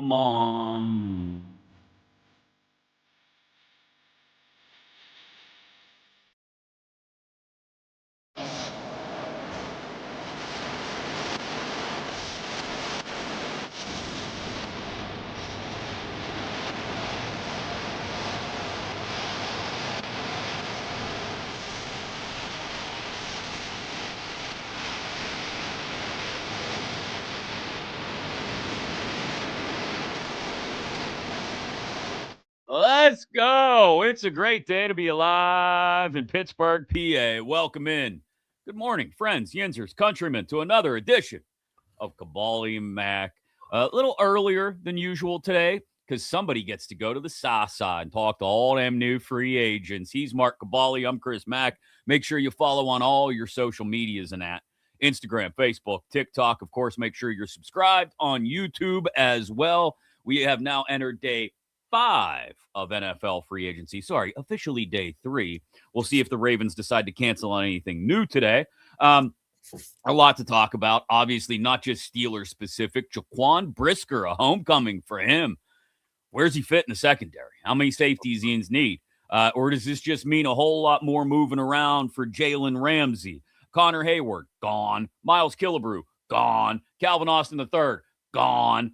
Come on. Let's go. It's a great day to be alive in Pittsburgh, PA. Welcome in. Good morning, friends, Yinzers, countrymen, to another edition of Kaboly+Mack. A little earlier than usual today because somebody gets to go to the Sasa and talk to all them new free agents. He's Mark Kaboly. I'm Chris Mack. Make sure you follow on all your social medias and at Instagram, Facebook, TikTok. Of course, make sure you're subscribed on YouTube as well. We have now entered day 5 of NFL free agency. Sorry, officially day 3. We'll see if the Ravens decide to cancel on anything new today. A lot to talk about. Obviously, not just Steelers specific. Jaquan Brisker, a homecoming for him. Where's he fit in the secondary? How many safeties Ians need? Or does this just mean a whole lot more moving around for Jalen Ramsey? Connor Hayward, gone. Miles Killebrew, gone. Calvin Austin III, gone.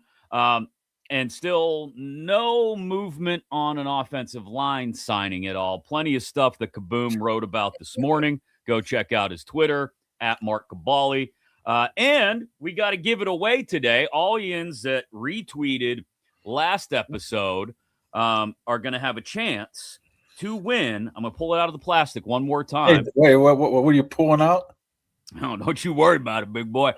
And still no movement on an offensive line signing at all. Plenty of stuff that Kaboom wrote about this morning. Go check out his Twitter, at Mark Kaboly. And we got to give it away today. All Yins that retweeted last episode are going to have a chance to win. I'm going to pull it out of the plastic one more time. Hey, wait, what were you pulling out? Oh, don't you worry about it, big boy.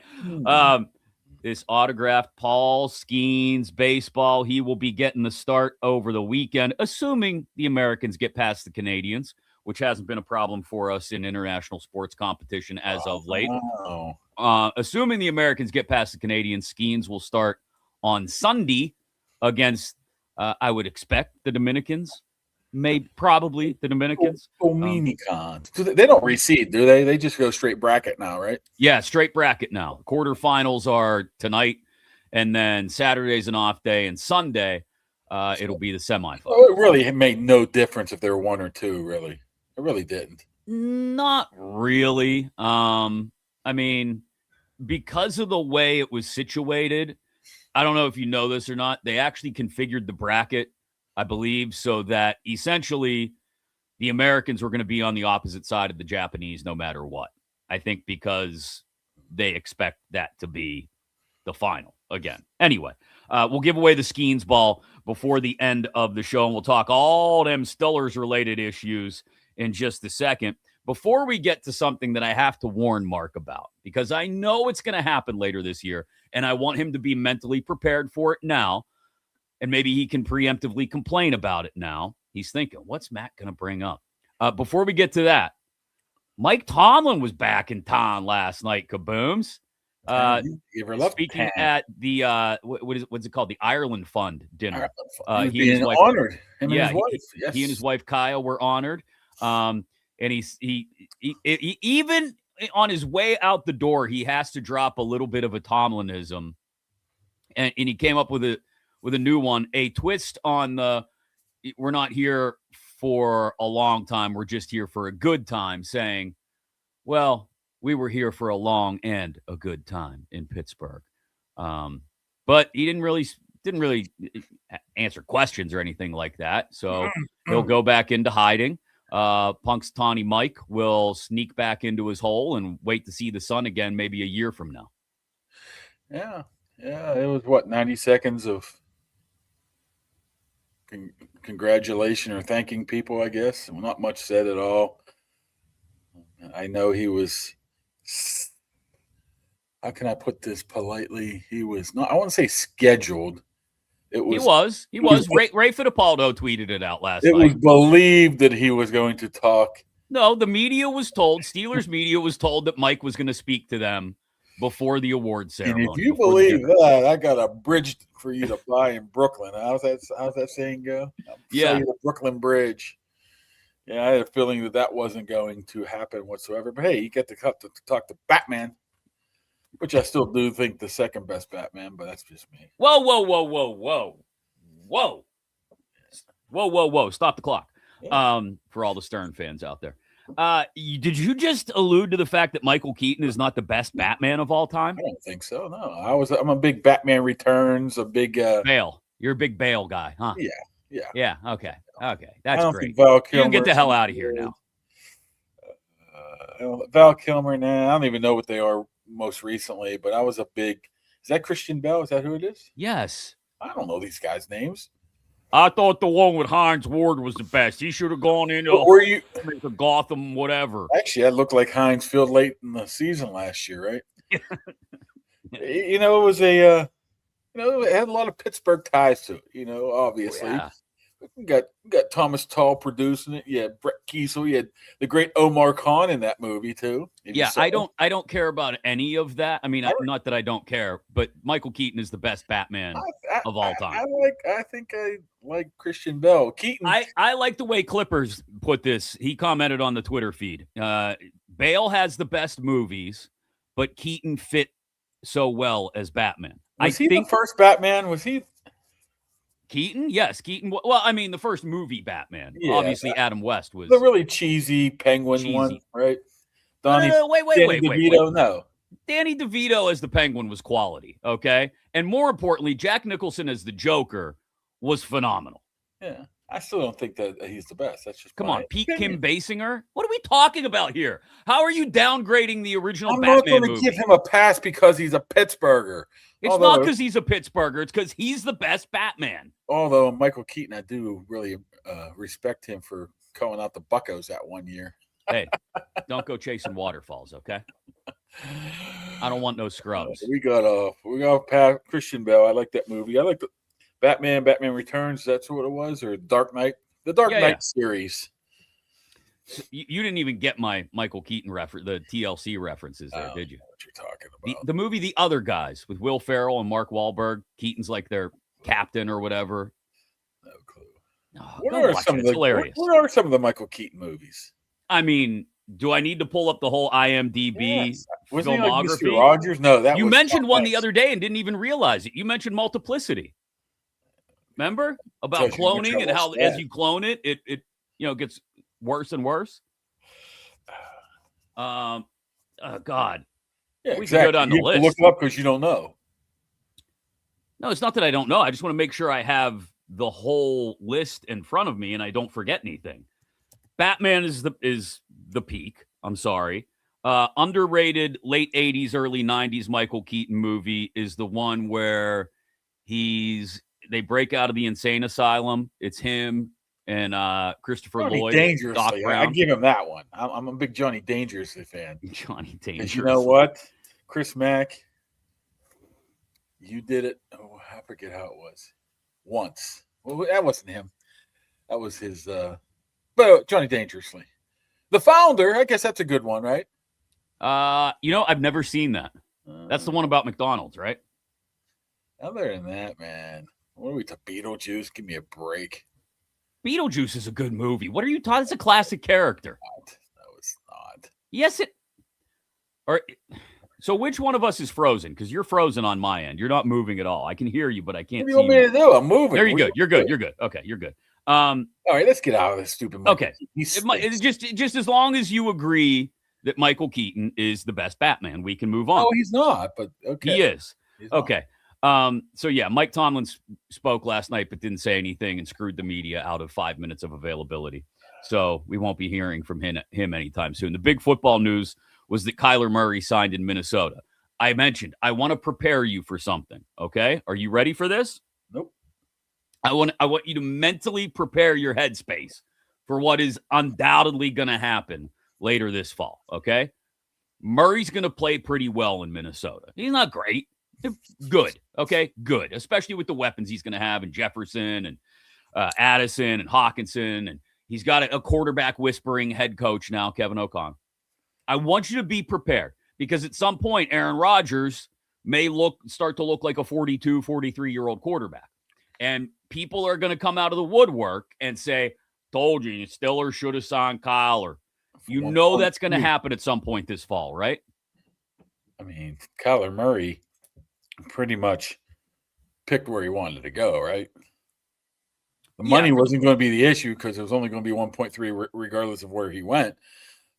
This autographed Paul Skeens baseball. He will be getting the start over the weekend, assuming the Americans get past the Canadians, which hasn't been a problem for us in international sports competition as of late. Assuming the Americans get past the Canadians, Skeens will start on Sunday against, I would expect, the Dominicans. Probably the Dominicans. Dominicans. They don't reseed, do they? They just go straight bracket now, right? Yeah, straight bracket now. Quarterfinals are tonight, and then Saturday's an off day, and Sunday it'll be the semifinals. Oh, it really made no difference if they were 1 or 2, really. It really didn't. Not really. I mean, because of the way it was situated, I don't know if you know this or not, they actually configured the bracket, I believe, so that essentially the Americans were going to be on the opposite side of the Japanese no matter what. I think because they expect that to be the final again. Anyway, we'll give away the Skeens ball before the end of the show, and we'll talk all them Stillers-related issues in just a second. Before we get to something that I have to warn Mark about, because I know it's going to happen later this year, and I want him to be mentally prepared for it now, and maybe he can preemptively complain about it now. He's thinking, what's Matt going to bring up? Before we get to that, Mike Tomlin was back in town last night, Kabooms. Speaking at the, what's it called? The Ireland Fund dinner. He and his wife, honored. Him and his wife. Yes. He and his wife, Kyle, were honored. And he even on his way out the door, he has to drop a little bit of a Tomlinism. And he came up with a new one, a twist on the we're not here for a long time, we're just here for a good time, saying, well, we were here for a long and a good time in Pittsburgh. But he didn't really answer questions or anything like that. So he'll go back into hiding. Punk's Tawny Mike will sneak back into his hole and wait to see the sun again maybe a year from now. Yeah, it was 90 seconds of congratulation or thanking people, I guess. Not much said at all. I know he was, how can I put this politely? He was not, I want to say scheduled. He was. Ray Fittipaldo tweeted it out last night. It was believed that he was going to talk. No, the media was told, Steelers media was told that Mike was going to speak to them before the award ceremony. And if you believe that, I got a bridge for you to buy in Brooklyn. How's that saying go? Yeah, the Brooklyn Bridge. Yeah, I had a feeling that wasn't going to happen whatsoever. But hey, you get to talk to Batman. Which I still do think the second best Batman, but that's just me. Whoa, whoa, whoa, whoa, whoa. Whoa. Whoa, whoa, whoa. Stop the clock. Yeah. For all the Stern fans out there. Did you just allude to the fact that Michael Keaton is not the best Batman of all time? I don't think so. No, I'm a big Batman Returns, a big Bale. You're a big Bale guy, huh? Yeah. Yeah. Okay. That's I don't great. think Val Kilmer. You can get the hell out of here now. Val Kilmer. Nah, I don't even know what they are most recently, but I was a big. Is that Christian Bale? Is that who it is? Yes. I don't know these guys' names. I thought the one with Hines Ward was the best. He should have gone into the Gotham, whatever. Actually, that looked like Heinz Field late in the season last year, right? It was it had a lot of Pittsburgh ties to it. Obviously. Yeah. We got Thomas Tall producing it. You had Brett Kiesel. You had the great Omar Khan in that movie too. Yeah, I don't care about any of that. I mean, not that I don't care, but Michael Keaton is the best Batman of all time. I think I like Christian Bale. Keaton. I like the way Clippers put this. He commented on the Twitter feed. Bale has the best movies, but Keaton fit so well as Batman. Was he the first Batman? Was he? Keaton? Yes, Keaton. Well, I mean, the first movie Batman. Yeah, obviously, Adam West was the really cheesy Penguin one, right? Danny DeVito, no. Danny DeVito as the Penguin was quality, okay? And more importantly, Jack Nicholson as the Joker was phenomenal. Yeah, I still don't think that he's the best. That's just come on, Pete Kim Basinger. What are we talking about here? How are you downgrading the original Batman movie? I'm not going to give him a pass because he's a Pittsburgher. It's not because he's a Pittsburgher. It's because he's the best Batman. Although Michael Keaton, I do really respect him for calling out the Buccos that one year. Hey, don't go chasing waterfalls, okay? I don't want no scrubs. We got Christian Bale. I like that movie. I like the Batman Returns. That's what it was, or Dark Knight. The Dark Knight series. So you didn't even get my Michael Keaton reference, the TLC references there, did you? What you're talking about? The movie The Other Guys with Will Ferrell and Mark Wahlberg. Keaton's like their captain or whatever. No clue. Oh, what are some of the Michael Keaton movies? I mean, do I need to pull up the whole IMDb filmography? Like Mr. Rodgers? No, you mentioned one the other day and didn't even realize it. You mentioned Multiplicity. Remember about cloning and how as you clone it gets worse and worse. God. Yeah, we can go down the list. Look it up because you don't know. No, it's not that I don't know. I just want to make sure I have the whole list in front of me and I don't forget anything. Batman is the peak. I'm sorry. Underrated late 80s, early 90s Michael Keaton movie is the one where they break out of the insane asylum. It's him and Christopher Lloyd. Dangerously. I give him that one. I'm a big Johnny Dangerously fan. Johnny Dangerously. You know what? Chris Mack, you did it. Oh, I forget how it was. Once. Well, that wasn't him. That was his but Johnny Dangerously. The Founder, I guess that's a good one, right? I've never seen that. That's the one about McDonald's, right? Other than that, man. What are we to Beetlejuice? Give me a break. Beetlejuice is a good movie. What are you talking? It's a classic character. No, it's not. Yes, so which one of us is frozen? Because you're frozen on my end. You're not moving at all. I can hear you, but I can't see you. What do you want me to do? I'm moving. There you go. You're good. You're good. Okay, you're good. All right, let's get out of this stupid movie. Okay. It's just as long as you agree that Michael Keaton is the best Batman, we can move on. Oh, he's not, but okay. He is. Okay. So yeah, Mike Tomlin spoke last night, but didn't say anything and screwed the media out of 5 minutes of availability. So we won't be hearing from him anytime soon. The big football news was that Kyler Murray signed in Minnesota. I mentioned, I want to prepare you for something. Okay. Are you ready for this? Nope. I want you to mentally prepare your headspace for what is undoubtedly going to happen later this fall. Okay. Murray's going to play pretty well in Minnesota. He's not great. Good. Okay. Good. Especially with the weapons he's going to have in Jefferson and Addison and Hawkinson. And he's got a quarterback whispering head coach now, Kevin O'Connell. I want you to be prepared because at some point, Aaron Rodgers may start to look like a 42, 43-year-old quarterback. And people are going to come out of the woodwork and say, told you, Stiller should have signed Kyle. Or that's going to happen at some point this fall, right? mean, Kyler Murray pretty much picked where he wanted to go, right? The money wasn't going to be the issue because it was only going to be 1.3 regardless of where he went.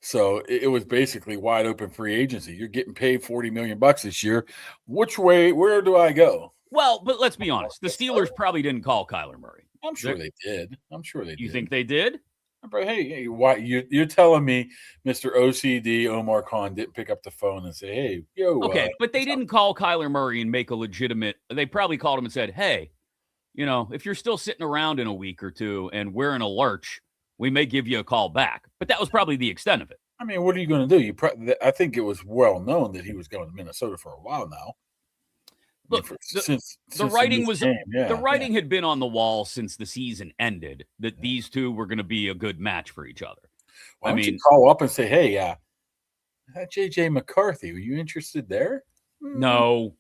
So it was basically wide open free agency. You're getting paid $40 million this year. Where do I go? Well, but let's be honest. The Steelers probably didn't call Kyler Murray. I'm sure they did. You think they did? But hey, why you're telling me Mr. OCD Omar Khan didn't pick up the phone and say, "Hey, yo." Okay, but they didn't call Kyler Murray and make a legitimate. They probably called him and said, "Hey, if you're still sitting around in a week or two and we're in a lurch, we may give you a call back." But that was probably the extent of it. I mean, what are you going to do? I think it was well known that he was going to Minnesota for a while now. Look, the writing had been on the wall since the season ended that these two were going to be a good match for each other. Why don't you call up and say, "Hey, that JJ McCarthy, were you interested there?" No.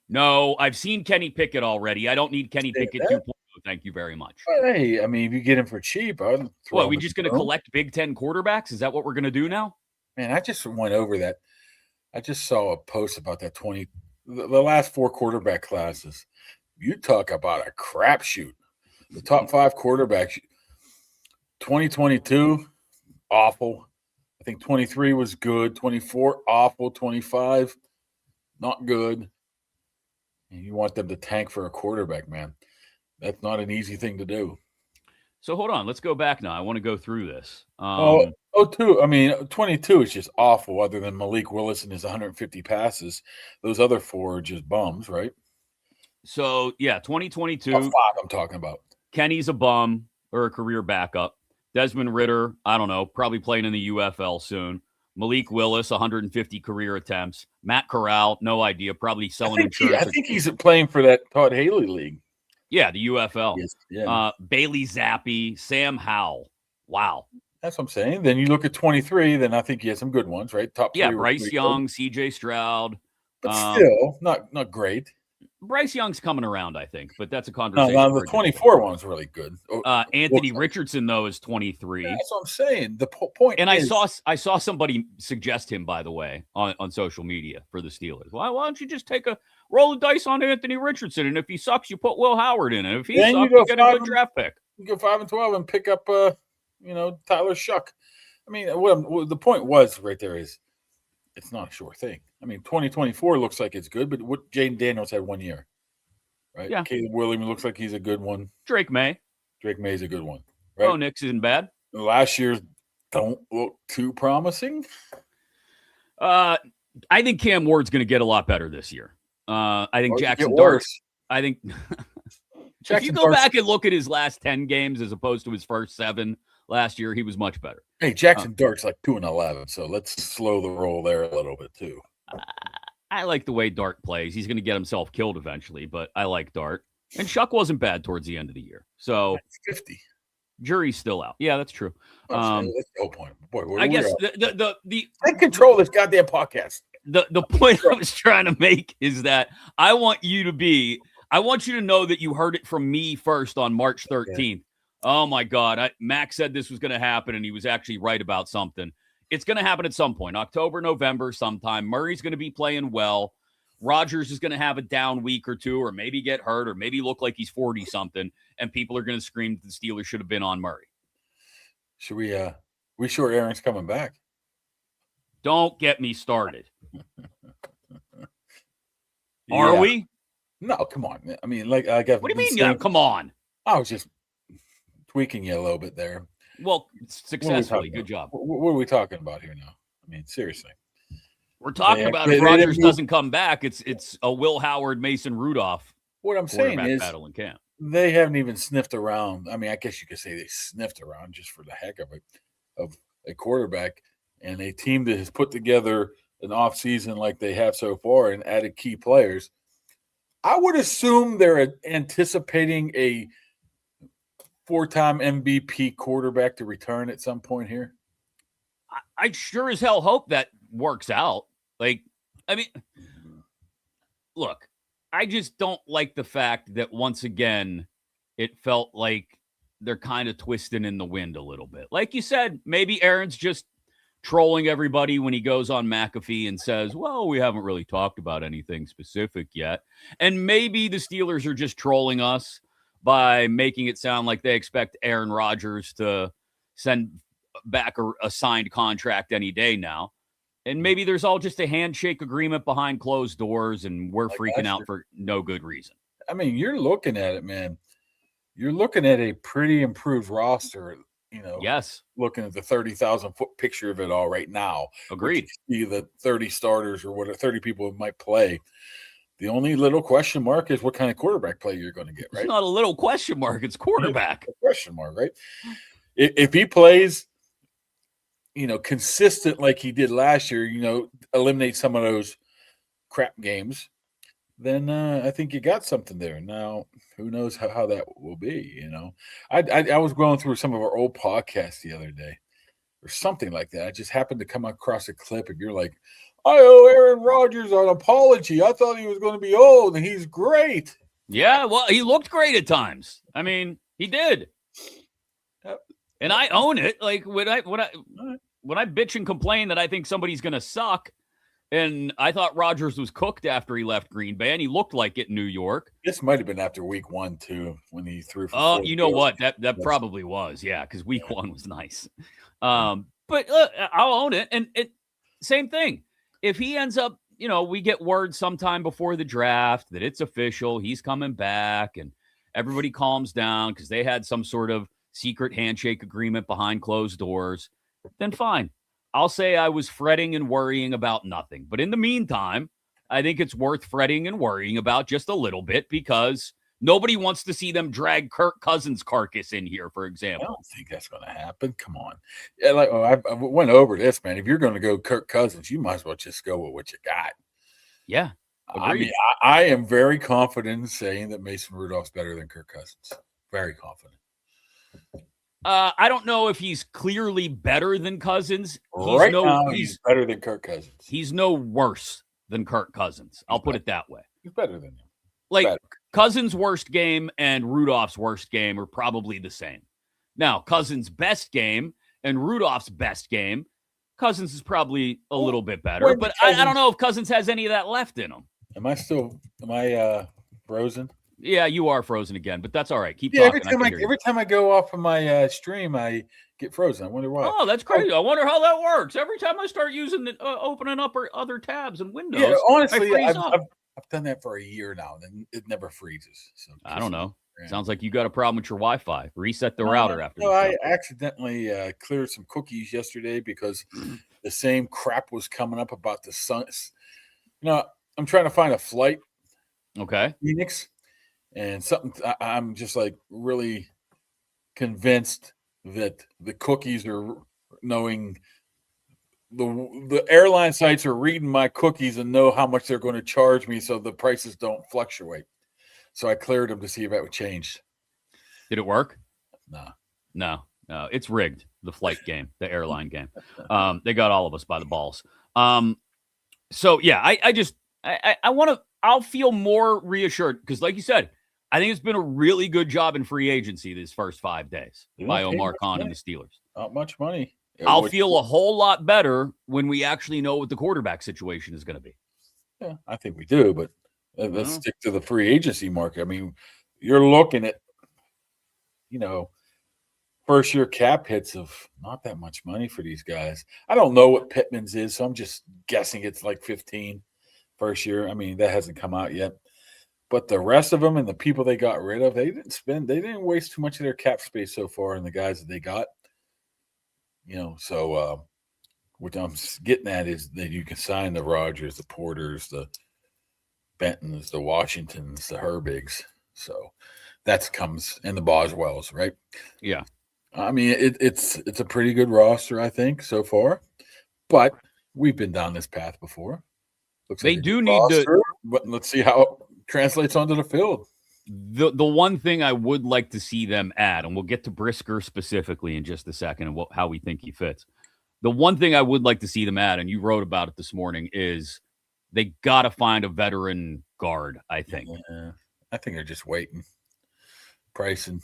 I've seen Kenny Pickett already. I don't need Kenny Pickett 2.0. Thank you very much. Hey, I mean, if you get him for cheap, I'd throw What, we just going to collect Big Ten quarterbacks? Is that what we're going to do now? Man, I just went over that. I just saw a post about that the last 4 quarterback classes. You talk about a crapshoot. The top 5 quarterbacks. 2022, awful. I think 23 was good. 24, awful. 25, not good. And you want them to tank for a quarterback, man. That's not an easy thing to do. So hold on. Let's go back now. I want to go through this. 22 is just awful other than Malik Willis and his 150 passes. Those other 4 are just bums, right? So, 2022. Top 5 I'm talking about. Kenny's a bum or a career backup. Desmond Ridder, I don't know, probably playing in the UFL soon. Malik Willis, 150 career attempts. Matt Corral, no idea, probably selling insurance. I think he's playing for that Todd Haley league. Yeah, the UFL. Yes, yeah. Bailey Zappi, Sam Howell. Wow. That's what I'm saying. Then you look at 23, then I think he has some good ones, right? Top 3. Yeah, Bryce Young, CJ Stroud. But still, not great. Bryce Young's coming around, I think, but that's a conversation. No, the 24 one's really good. Anthony Richardson, though, is 23. That's what I'm saying. The point and is, I saw somebody suggest him, by the way, on social media for the Steelers. Why don't you just roll the dice on Anthony Richardson, and if he sucks, you put Will Howard in, and if he sucks, you get a good draft pick. You go 5-12 and pick up, Tyler Shuck. I mean, what the point was right there is it's not a sure thing. I mean, 2024 looks like it's good, but Jaden Daniels had 1 year, right? Yeah. Caleb Williams looks like he's a good one. Drake May's a good one, right? Oh, Nick's isn't bad. Last year's don't look too promising. I think Cam Ward's going to get a lot better this year. I think Jackson Dart. I think if you go back and look at his last 10 games as opposed to his first 7 last year, he was much better. Hey, Jackson Dart's like 2-11, so let's slow the roll there a little bit too. I like the way Dart plays. He's going to get himself killed eventually, but I like Dart. And Shuck wasn't bad towards the end of the year. So 50. Jury's still out. Yeah, that's true. That's the whole point. Boy, I guess the take control of this goddamn podcast. The point I was trying to make is that I want you to know that you heard it from me first on March 13th. Yeah. Oh my God. Mac said this was going to happen, and he was actually right about something. It's going to happen at some point, October, November, sometime. Murray's going to be playing well. Rodgers is going to have a down week or two, or maybe get hurt, or maybe look like he's 40-something, and people are going to scream that the Steelers should have been on Murray. Should we sure Aaron's coming back? Don't get me started. Are we? No, come on. I mean, like I got. What do you mean? Yeah, come on. I was just tweaking you a little bit there. Well, successfully. Good job. What are we talking about here now? I mean, seriously. We're talking about if Rodgers doesn't come back, it's a Will Howard, Mason Rudolph. What I'm saying is battle in camp. They haven't even sniffed around. I mean, I guess you could say they sniffed around just for the heck of it, of a quarterback, and a team that has put together an offseason like they have so far and added key players. I would assume they're anticipating a 4-time MVP quarterback to return at some point here. I sure as hell hope that works out. Look, I just don't like the fact that once again, it felt like they're kind of twisting in the wind a little bit. Like you said, maybe Aaron's just trolling everybody when he goes on McAfee and says, well, we haven't really talked about anything specific yet. And maybe the Steelers are just trolling us by making it sound like they expect Aaron Rodgers to send back a signed contract any day now. And maybe there's all just a handshake agreement behind closed doors, and we're freaking out for no good reason. I mean, you're looking at it, man. You're looking at a pretty improved roster, Yes. Looking at the 30,000-foot picture of it all right now. Agreed. See the 30 starters or what 30 people might play. The only little question mark is what kind of quarterback play you're going to get, right? It's not a little question mark. It's quarterback. Question mark, right? If he plays, consistent like he did last year, eliminate some of those crap games, then I think you got something there. Now, who knows how that will be, I was going through some of our old podcasts the other day or something like that. I just happened to come across a clip and you're like, I owe Aaron Rodgers an apology. I thought he was going to be old and he's great. Yeah, well, he looked great at times. I mean, he did. And I own it. Like when I bitch and complain that I think somebody's going to suck, and I thought Rodgers was cooked after he left Green Bay, and he looked like it in New York. This might have been after week 1 too, when he threw. Oh, you know what? That probably was, yeah, because week 1 was nice. But I'll own it. And same thing. If he ends up, we get word sometime before the draft that it's official, he's coming back, and everybody calms down because they had some sort of secret handshake agreement behind closed doors, then fine. I'll say I was fretting and worrying about nothing. But in the meantime, I think it's worth fretting and worrying about just a little bit because nobody wants to see them drag Kirk Cousins' carcass in here, for example. I don't think that's going to happen. Come on. Yeah, I went over this, man. If you're going to go Kirk Cousins, you might as well just go with what you got. Yeah. Agreed. I mean, I am very confident in saying that Mason Rudolph's better than Kirk Cousins. Very confident. I don't know if he's clearly better than Cousins. He's better than Kirk Cousins. He's no worse than Kirk Cousins. I'll put it that way. He's better than him. Like Cousins' worst game and Rudolph's worst game are probably the same. Now, Cousins' best game and Rudolph's best game, Cousins is probably a little bit better. But I don't know if Cousins has any of that left in him. Am I frozen? Yeah, you are frozen again, but that's all right. Keep talking. Every time I go off of my stream, I get frozen. I wonder why. Oh, that's crazy. I wonder how that works. Every time I start using opening up other tabs and windows. Yeah, honestly, I've done that for a year now, and it never freezes. So I don't know. Sounds like you got a problem with your Wi-Fi. Reset the router after. No, I accidentally cleared some cookies yesterday because the same crap was coming up about the sun. I'm trying to find a flight. Okay. Phoenix. And something I'm just like really convinced that the cookies are knowing the airline sites are reading my cookies and know how much they're going to charge me so the prices don't fluctuate. So I cleared them to see if that would change. Did it work? No. It's rigged. The flight game, the airline game. They got all of us by the balls. So yeah, I want to. I'll feel more reassured because, like you said, I think it's been a really good job in free agency these first 5 days by Omar Khan and the Steelers. Not much money. I'll feel a whole lot better when we actually know what the quarterback situation is going to be. Yeah, I think we do, but let's stick to the free agency market. I mean, you're looking at, first year cap hits of not that much money for these guys. I don't know what Pittman's is, so I'm just guessing it's like 15 first year. I mean, that hasn't come out yet. But the rest of them and the people they got rid of, they didn't waste too much of their cap space so far in the guys that they got. So what I'm getting at is that you can sign the Rodgers, the Porters, the Bentons, the Washingtons, the Herbigs. So that comes in the Boswells, right? Yeah. I mean, it's a pretty good roster, I think, so far. But we've been down this path before. They do need to. But let's see how it translates onto the field. The one thing I would like to see them add, and we'll get to Brisker specifically in just a second and how we think he fits. The one thing I would like to see them add, and you wrote about it this morning, is they got to find a veteran guard, I think. Yeah, I think they're just waiting. Pricing.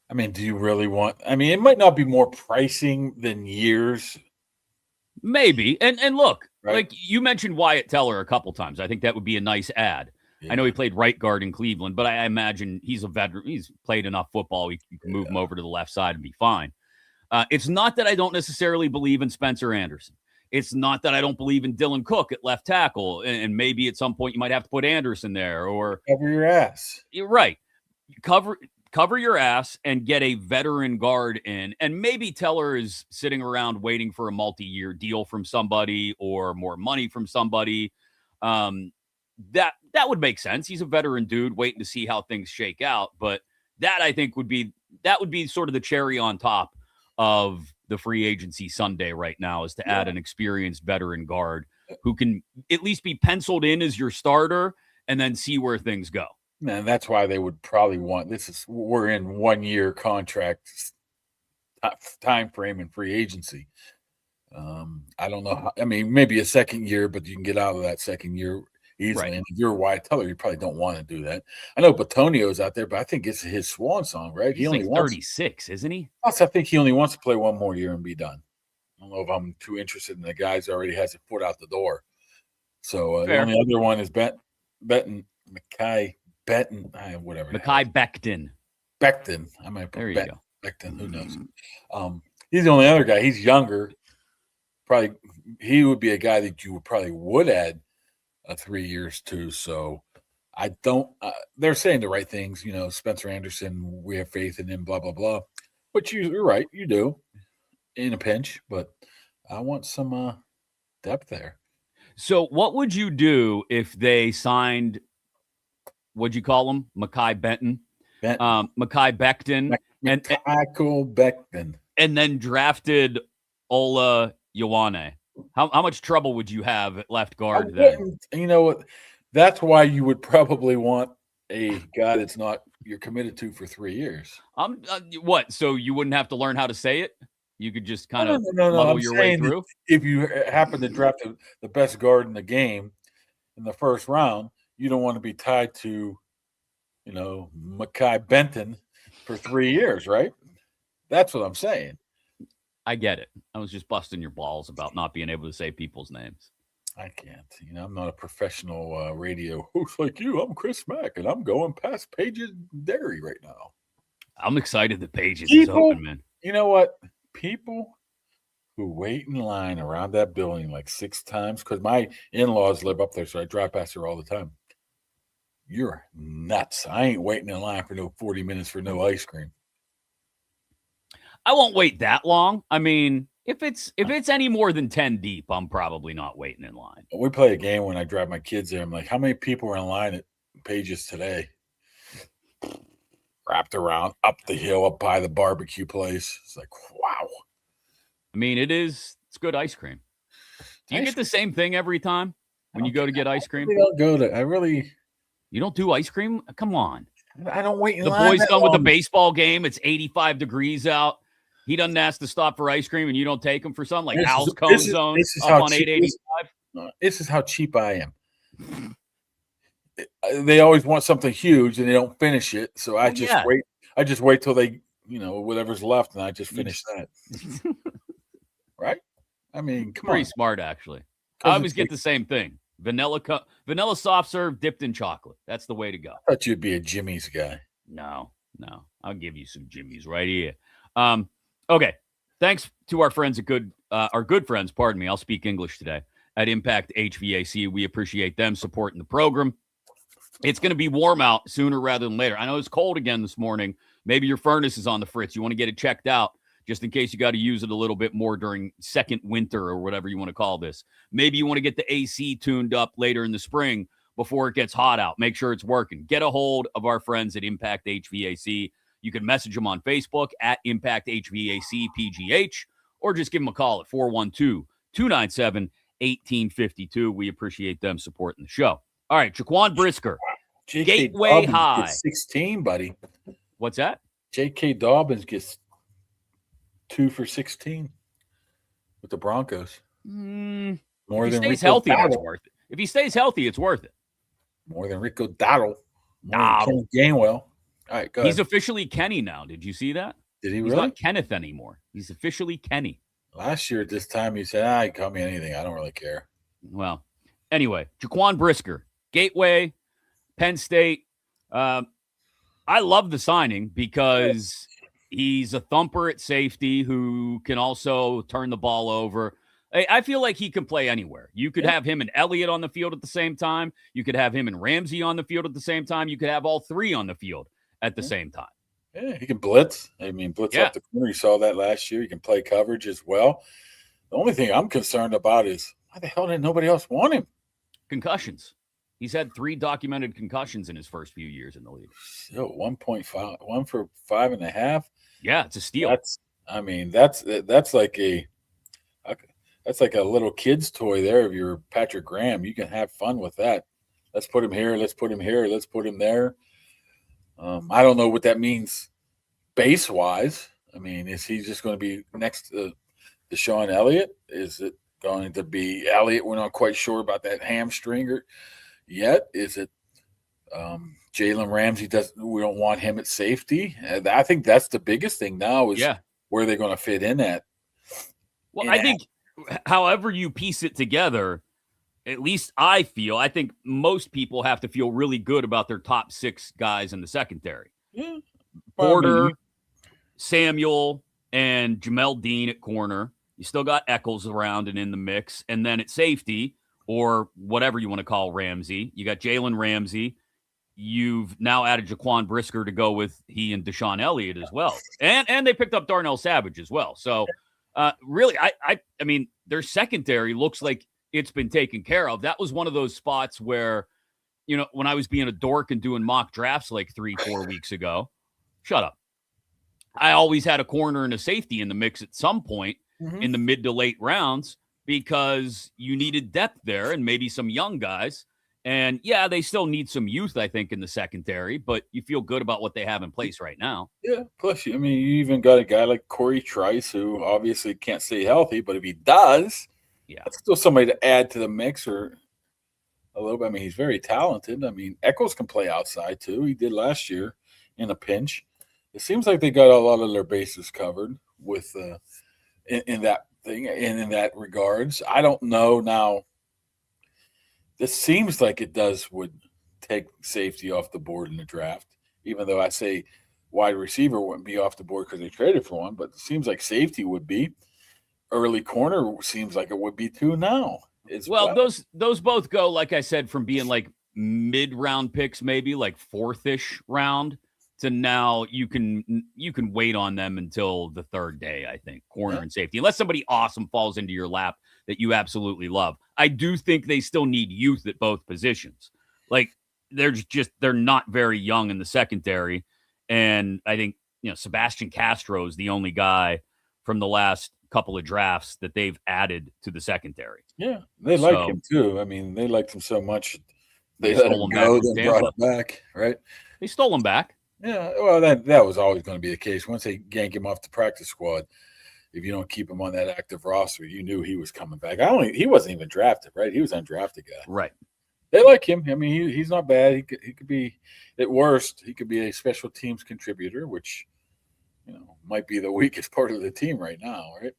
I mean, do you really want – I mean, it might not be more pricing than years – Maybe. And look, Right. like you mentioned Wyatt Teller a couple times. I think that would be a nice ad. Yeah. I know he played right guard in Cleveland, but I imagine he's a veteran. He's played enough football. You can move him over to the left side and be fine. It's not that I don't necessarily believe in Spencer Anderson. It's not that I don't believe in Dylan Cook at left tackle. And maybe at some point you might have to put Anderson there or cover your ass. You're right. Cover your ass and get a veteran guard in. And maybe Teller is sitting around waiting for a multi-year deal from somebody or more money from somebody. That would make sense. He's a veteran dude waiting to see how things shake out. But that I think would be sort of the cherry on top of the free agency Sunday right now, is to add an experienced veteran guard who can at least be penciled in as your starter and then see where things go. Man, that's why they would probably want we're in 1 year contract time frame in free agency. I don't know. Maybe a second year, but you can get out of that second year easily. Right. And if you're Wyatt Teller, you probably don't want to do that. I know Batonio's out there, but I think it's his swan song, right? He's only 36, isn't he? Plus, I think he only wants to play one more year and be done. I don't know if I'm too interested in the guys that already has a foot out the door. So the only other one is Mekhi Becton. Becton. I might put there you go. Becton. Who knows? He's the only other guy. He's younger. Probably he would be a guy that you would add 3 years to. So I don't. They're saying the right things. Spencer Anderson. We have faith in him. Blah blah blah. But you're right. You do in a pinch. But I want some depth there. So what would you do if they signed? What'd you call him? Mekhi Becton. Mekhi Becton. Becton. And then drafted Ola Ioane. How much trouble would you have at left guard then? You know what? That's why you would probably want a guy that's not you're committed to for 3 years. What? So you wouldn't have to learn how to say it? You could just kind of muddle your way through? If you happen to draft the best guard in the game in the first round, you don't want to be tied to, Mekhi Becton for 3 years, right? That's what I'm saying. I get it. I was just busting your balls about not being able to say people's names. I can't. I'm not a professional radio host like you. I'm Chris Mack, and I'm going past Page's Dairy right now. I'm excited that Page's is open, man. You know what? People who wait in line around that building like 6 times, because my in-laws live up there, so I drive past there all the time. You're nuts. I ain't waiting in line for no 40 minutes for no ice cream. I won't wait that long. If it's any more than 10 deep, I'm probably not waiting in line. We play a game when I drive my kids there. I'm like, how many people are in line at Page's today? Wrapped around, up the hill, up by the barbecue place. It's like, wow. It's good ice cream. Do you get the same thing every time when you go to get ice cream? You don't do ice cream? Come on. I don't wait in line. The boy's done with the baseball game. It's 85 degrees out. He doesn't ask to stop for ice cream, and you don't take him for something like Al's Cone Zone up on 885. This is how cheap I am. They always want something huge, and they don't finish it. So I wait. I just wait till they, whatever's left, and I just finish that. Right? Come on. Pretty smart, actually. I always get the same thing. Vanilla soft serve dipped in chocolate. That's the way to go. I thought you'd be a Jimmy's guy. No. I'll give you some Jimmy's right here. Okay. Thanks to our friends our good friends, pardon me. I'll speak English today at Impact HVAC. We appreciate them supporting the program. It's going to be warm out sooner rather than later. I know it's cold again this morning. Maybe your furnace is on the fritz. You want to get it checked out just in case you got to use it a little bit more during second winter or whatever you want to call this. Maybe you want to get the AC tuned up later in the spring before it gets hot out. Make sure it's working. Get a hold of our friends at Impact HVAC. You can message them on Facebook at Impact HVAC PGH, or just give them a call at 412-297-1852. We appreciate them supporting the show. All right, Jaquan Brisker, Gateway High. 16, buddy. What's that? J.K. Dobbins gets 2 for 16 with the Broncos. More if he stays healthy, it's worth it. If he stays healthy, it's worth it. More than Rico Dowdle. Kenneth Gainwell. All right, go ahead. He's officially Kenny now. Did you see that? Did he really? He's not Kenneth anymore. He's officially Kenny. Last year at this time, you said, "You call me anything. I don't really care." Well, anyway, Jaquan Brisker, Gateway, Penn State. I love the signing because he's a thumper at safety who can also turn the ball over. I feel like he can play anywhere. You could have him and Elliott on the field at the same time. You could have him and Ramsey on the field at the same time. You could have all three on the field at the same time. Yeah, he can blitz. I mean, blitz off the corner. You saw that last year. He can play coverage as well. The only thing I'm concerned about is why the hell didn't nobody else want him? Concussions. He's had 3 documented concussions in his first few years in the league. So 1.5, 1 for 5.5. Yeah, it's a steal. That's like a little kid's toy there. If you're Patrick Graham, you can have fun with that. Let's put him here. Let's put him here. Let's put him there. I don't know what that means base wise. I mean, is he just going to be next to Deshaun Elliott? Is it going to be Elliott? We're not quite sure about that hamstringer yet. Is it Jalen Ramsey? We don't want him at safety. And I think that's the biggest thing now is where they're going to fit in at. Well, I think however you piece it together, at least I think most people have to feel really good about their top 6 guys in the secondary. Yeah. Porter, Samuel, and Jamel Dean at corner. You still got Eccles around and in the mix. And then at safety, or whatever you want to call Ramsey, you got Jalen Ramsey. You've now added Jaquan Brisker to go with he and Deshaun Elliott as well. And they picked up Darnell Savage as well. So really, I mean, their secondary looks like it's been taken care of. That was one of those spots where, when I was being a dork and doing mock drafts like 3-4 weeks ago, shut up. I always had a corner and a safety in the mix at some point in the mid to late rounds because you needed depth there and maybe some young guys. And yeah, they still need some youth, I think, in the secondary, but you feel good about what they have in place right now. Yeah. Plus, you even got a guy like Corey Trice who obviously can't stay healthy, but if he does, that's still somebody to add to the mix or a little bit. I mean, he's very talented. I mean, Eccles can play outside too. He did last year in a pinch. It seems like they got a lot of their bases covered with in that thing and in that regards. I don't know now. This seems like it would take safety off the board in the draft, even though I say wide receiver wouldn't be off the board because they traded for one, but it seems like safety would be. Early corner seems like it would be too now. Those both go, like I said, from being like mid-round picks, maybe like 4th-ish round, to now you can wait on them until the 3rd day, I think, corner and safety, unless somebody awesome falls into your lap that you absolutely love. I do think they still need youth at both positions. Like they're not very young in the secondary. And I think, Sebastian Castro is the only guy from the last couple of drafts that they've added to the secondary. Yeah. They like him too. I mean, they liked him so much. They let him go, then brought him back, right? They stole him back. Yeah. Well, that was always going to be the case. Once they yank him off the practice squad, if you don't keep him on that active roster, you knew he was coming back. He wasn't even drafted, right? He was an undrafted guy. Right. They like him. I mean, he's not bad. He could be, at worst, he could be a special teams contributor, which, might be the weakest part of the team right now, right?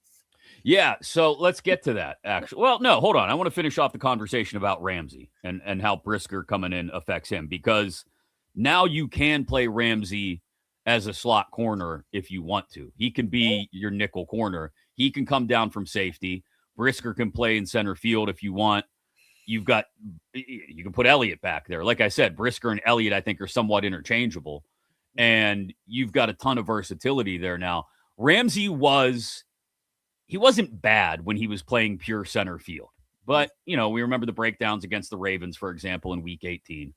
Yeah, so let's get to that, actually. Well, no, hold on. I want to finish off the conversation about Ramsey and how Brisker coming in affects him, because now you can play Ramsey as a slot corner if you want to. He can be your nickel corner. He can come down from safety. Brisker can play in center field if you want. You can put Elliott back there. Like I said, Brisker and Elliott, I think, are somewhat interchangeable. And you've got a ton of versatility there now. Ramsey he wasn't bad when he was playing pure center field. But, we remember the breakdowns against the Ravens, for example, in week 18.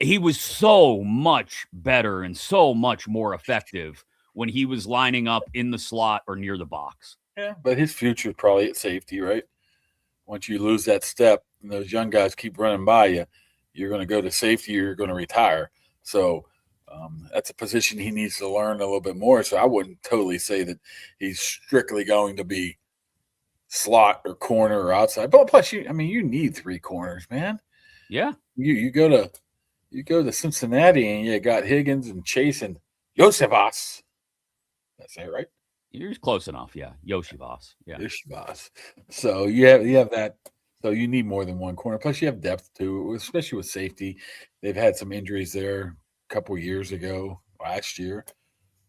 He was so much better and so much more effective when he was lining up in the slot or near the box. Yeah, but his future is probably at safety, right? Once you lose that step and those young guys keep running by you, you're going to go to safety or you're going to retire. So that's a position he needs to learn a little bit more. So I wouldn't totally say that he's strictly going to be slot or corner or outside. But plus, you need 3 corners, man. Yeah. You go to Cincinnati and you got Higgins and Chase and Josefas. That's it, right? You're close enough, yeah. Yoshivas, yeah. Ishvas. So you have that. So you need more than one corner. Plus, you have depth too, especially with safety. They've had some injuries there a couple years ago, last year.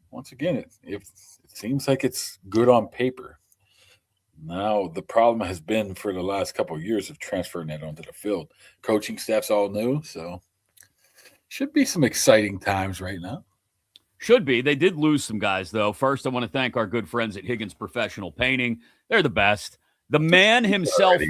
Once again, it seems like it's good on paper. Now the problem has been for the last couple of years of transferring that onto the field. Coaching staff's all new, so should be some exciting times right now. Should be. They did lose some guys, though. First, I want to thank our good friends at Higgins Professional Painting. They're the best. The man himself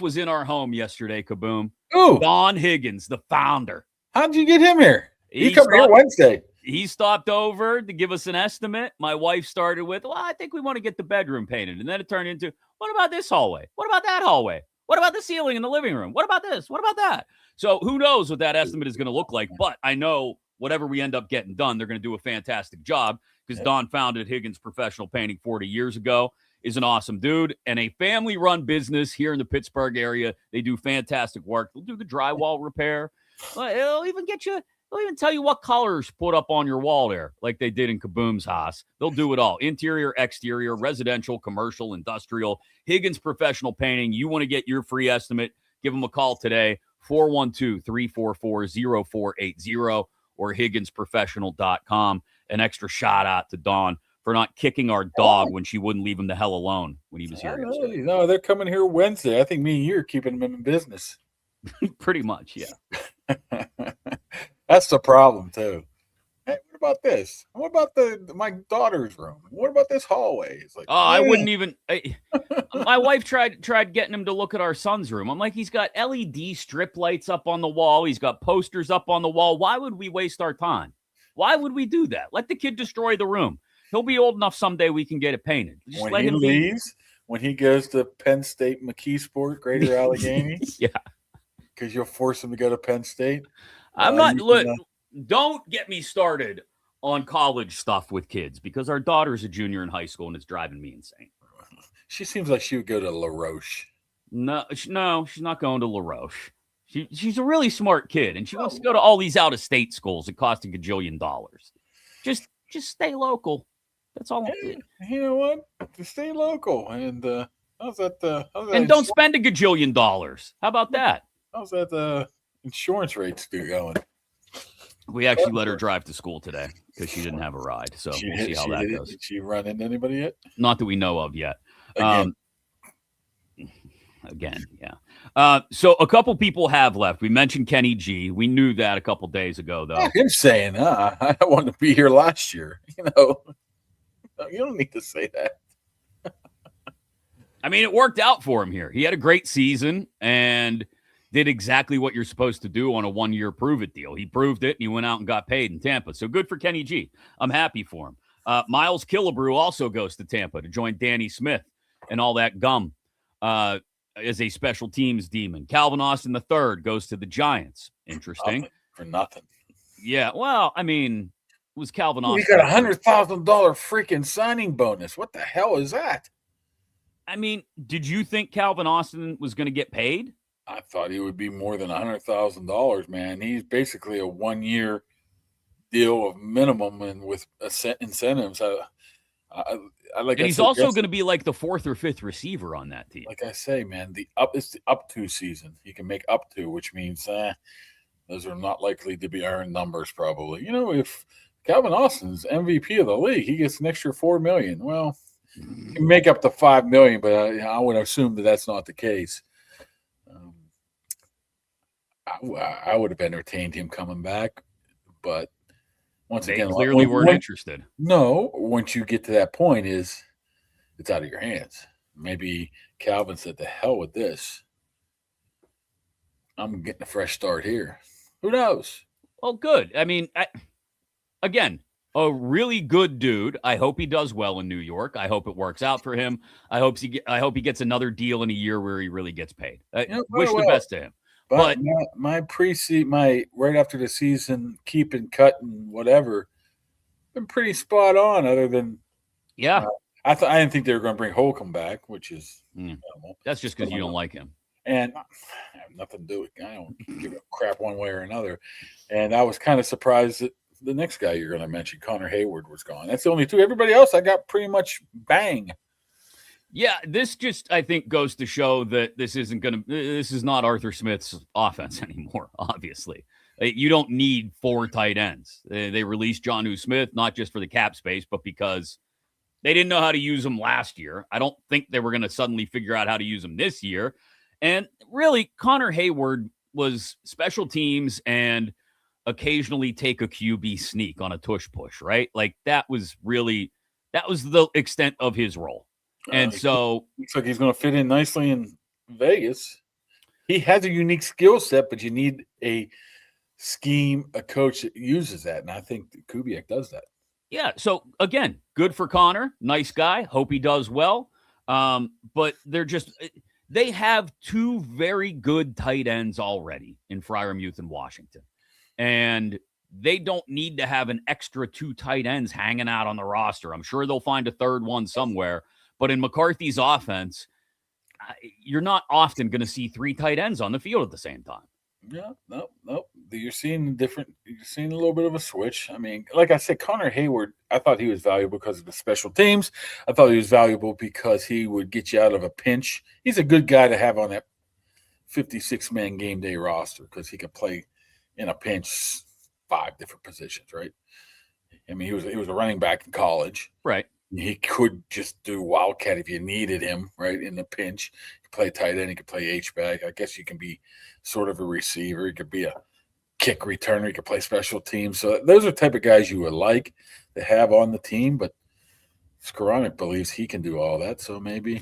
was in our home yesterday, Kaboom. Ooh, Don Higgins, the founder. how'd you get him here? He come here Wednesday. He stopped over to give us an estimate. My wife started with, well, I think we want to get the bedroom painted. And then it turned into, what about this hallway? What about that hallway? What about the ceiling in the living room? What about this? What about that? So who knows what that estimate is going to look like. But I know whatever we end up getting done, they're going to do a fantastic job because Don founded Higgins Professional Painting 40 years ago, is an awesome dude, and a family-run business here in the Pittsburgh area. They do fantastic work. They'll do the drywall repair. They'll even tell you what colors put up on your wall there, like they did in Kaboom's house. They'll do it all. Interior, exterior, residential, commercial, industrial. Higgins Professional Painting. You want to get your free estimate, give them a call today, 412-344-0480 or higginsprofessional.com. An extra shout out to Dawn for not kicking our dog when she wouldn't leave him the hell alone when he was here yesterday. No, they're coming here Wednesday. I think me and you are keeping them in business. Pretty much, yeah. That's the problem too. Hey, what about this? What about my daughter's room? What about this hallway? It's like, I wouldn't even. My wife tried getting him to look at our son's room. I'm like, he's got LED strip lights up on the wall. He's got posters up on the wall. Why would we waste our time? Why would we do that? Let the kid destroy the room. He'll be old enough someday we can get it painted. Just when let he him leaves, when he goes to Penn State McKeesport, Greater Allegheny, yeah, because you'll force him to go to Penn State. I'm not. Look, don't get me started on college stuff with kids because our daughter's a junior in high school and it's driving me insane. She seems like she would go to La Roche. No, she's not going to La Roche. She's a really smart kid, and she wants to go to all these out-of-state schools that cost a gajillion dollars. Just stay local. That's all. You know what? Just stay local, and how's that? And don't spend a gajillion dollars. How about that? How's that insurance rates going? We actually let her drive to school today because she didn't have a ride. So we'll see how that goes. Did she run into anybody yet? Not that we know of yet. Again, yeah. So a couple people have left. We mentioned Kenny G. We knew that a couple days ago, though. Yeah, him saying, I wanted to be here last year. You don't need to say that. I mean, it worked out for him here. He had a great season and did exactly what you're supposed to do on a one-year prove-it deal. He proved it, and he went out and got paid in Tampa. So good for Kenny G. I'm happy for him. Miles Killebrew also goes to Tampa to join Danny Smith and all that gum as a special teams demon. Calvin Austin III goes to the Giants. Interesting. For nothing. Yeah, well, I mean, it was Calvin Austin. He got $100,000 freaking signing bonus. What the hell is that? I mean, did you think Calvin Austin was going to get paid? I thought he would be more than $100,000, man. He's basically a 1-year deal of minimum and with incentives. And he's also going to be like the 4th or 5th receiver on that team. Like I say, man, it's the up to season. He can make up to, which means those are not likely to be earned numbers probably. If Calvin Austin's MVP of the league, he gets an extra $4 million. Well, he can make up to $5 million, but I would assume that that's not the case. I would have entertained him coming back, but once again, clearly weren't interested. No, once you get to that point, it's out of your hands. Maybe Calvin said, "The hell with this. I'm getting a fresh start here." Who knows? Well, good. I mean, again, a really good dude. I hope he does well in New York. I hope it works out for him. I hope he gets another deal in a year where he really gets paid. Wish the best to him. But my right after the season, keep and cut and whatever, been pretty spot on. Other than I didn't think they were going to bring Holcomb back, which is that's just because you don't like him. And I have nothing to do with it. I don't give a crap one way or another. And I was kind of surprised that the next guy you're going to mention, Connor Hayward, was gone. That's the only two. Everybody else, I got pretty much bang. Yeah, this just, I think, goes to show that this is not Arthur Smith's offense anymore, obviously. You don't need 4 tight ends. They released Jonnu Smith, not just for the cap space, but because they didn't know how to use him last year. I don't think they were going to suddenly figure out how to use him this year. And really, Connor Hayward was special teams and occasionally take a QB sneak on a tush push, right? Like that was the extent of his role. And so looks like he's going to fit in nicely in Vegas. He has a unique skill set, but you need a scheme, a coach that uses that. And I think Kubiak does that. Yeah. So again, good for Connor. Nice guy. Hope he does well. But they have 2 very good tight ends already in Freiermuth and Washington. And they don't need to have an extra 2 tight ends hanging out on the roster. I'm sure they'll find a third one somewhere. But in McCarthy's offense, you're not often going to see 3 tight ends on the field at the same time. Yeah, no. You're seeing a little bit of a switch. I mean, like I said, Connor Hayward, I thought he was valuable because of the special teams. I thought he was valuable because he would get you out of a pinch. He's a good guy to have on that 56-man game day roster because he could play in a pinch 5 different positions, right? I mean, he was a running back in college. Right. He could just do wildcat if you needed him, right, in the pinch. He could play tight end. He could play H-back. I guess you can be sort of a receiver. He could be a kick returner. He could play special teams. So those are the type of guys you would like to have on the team. But Skoranek believes he can do all that. So maybe,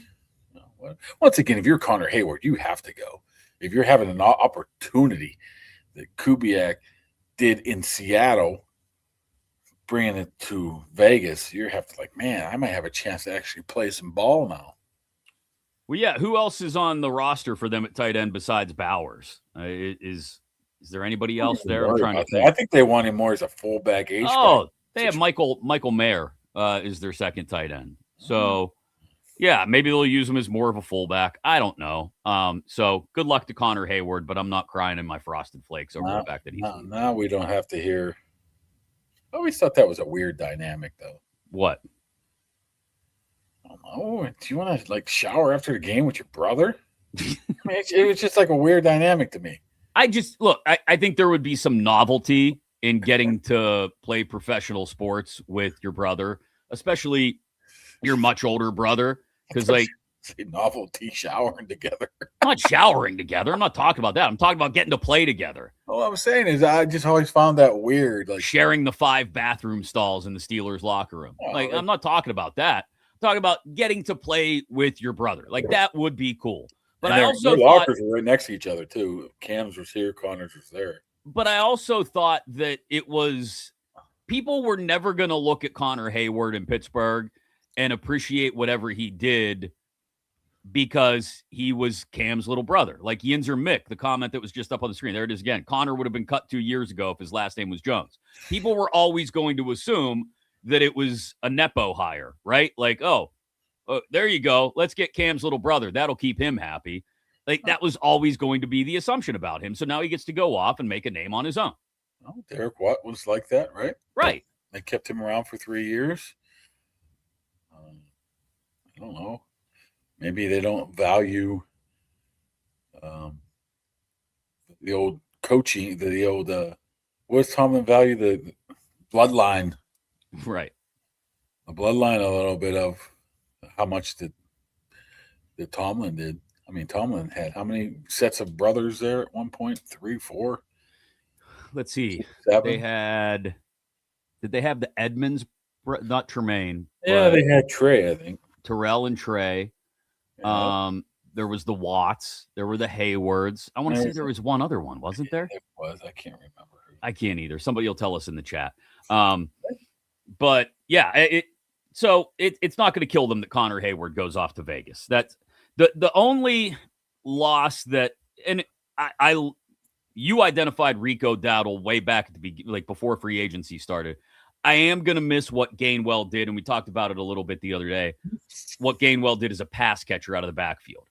once again, if you're Connor Hayward, you have to go. If you're having an opportunity that Kubiak did in Seattle, bringing it to Vegas, you have to man, I might have a chance to actually play some ball now. Well, yeah. Who else is on the roster for them at tight end besides Bowers? Is there anybody else there? I'm trying to think. I think they want him more as a fullback. They have Michael Mayer is their second tight end. So, yeah, maybe they'll use him as more of a fullback. I don't know. So good luck to Connor Hayward, but I'm not crying in my frosted flakes over the fact that he's. Now we don't have to hear. I always thought that was a weird dynamic, though. What? I don't know. Do you want to shower after the game with your brother? I mean, it was just like a weird dynamic to me. I think there would be some novelty in getting to play professional sports with your brother, especially your much older brother, because novelty showering together. I'm not showering together. I'm not talking about that. I'm talking about getting to play together. All I'm saying is I just always found that weird. Sharing the 5 bathroom stalls in the Steelers locker room. I'm not talking about that. I'm talking about getting to play with your brother. That would be cool. But I also thought lockers were right next to each other too. Cam's was here, Connor's was there. But I also thought that people were never going to look at Connor Hayward in Pittsburgh and appreciate whatever he did because he was Cam's little brother. Like Yinzer Mick, the comment that was just up on the screen. There it is again. Connor would have been cut 2 years ago if his last name was Jones. People were always going to assume that it was a Nepo hire, right? There you go. Let's get Cam's little brother. That'll keep him happy. That was always going to be the assumption about him. So now he gets to go off and make a name on his own. Oh, Derek Watt was like that, right? Right. They kept him around for 3 years. I don't know. Maybe they don't value the old coaching, what does Tomlin value? The bloodline. Right. The bloodline a little bit of how much did Tomlin did. I mean, Tomlin had how many sets of brothers there at one point? 3, 4? Let's see. 7? Did they have the Edmonds, not Tremaine? Yeah, they had Trey, I think. Terrell and Trey. Yeah. There was the Watts. There were the Haywards. I want to say there was one other one, wasn't there? It was. I can't remember. I can't either. Somebody will tell us in the chat. But yeah, it's not going to kill them that Connor Hayward goes off to Vegas. That's the only loss that, and you identified Rico Dowdle way back at the beginning, before free agency started. I am going to miss what Gainwell did, and we talked about it a little bit the other day. What Gainwell did as a pass catcher out of the backfield.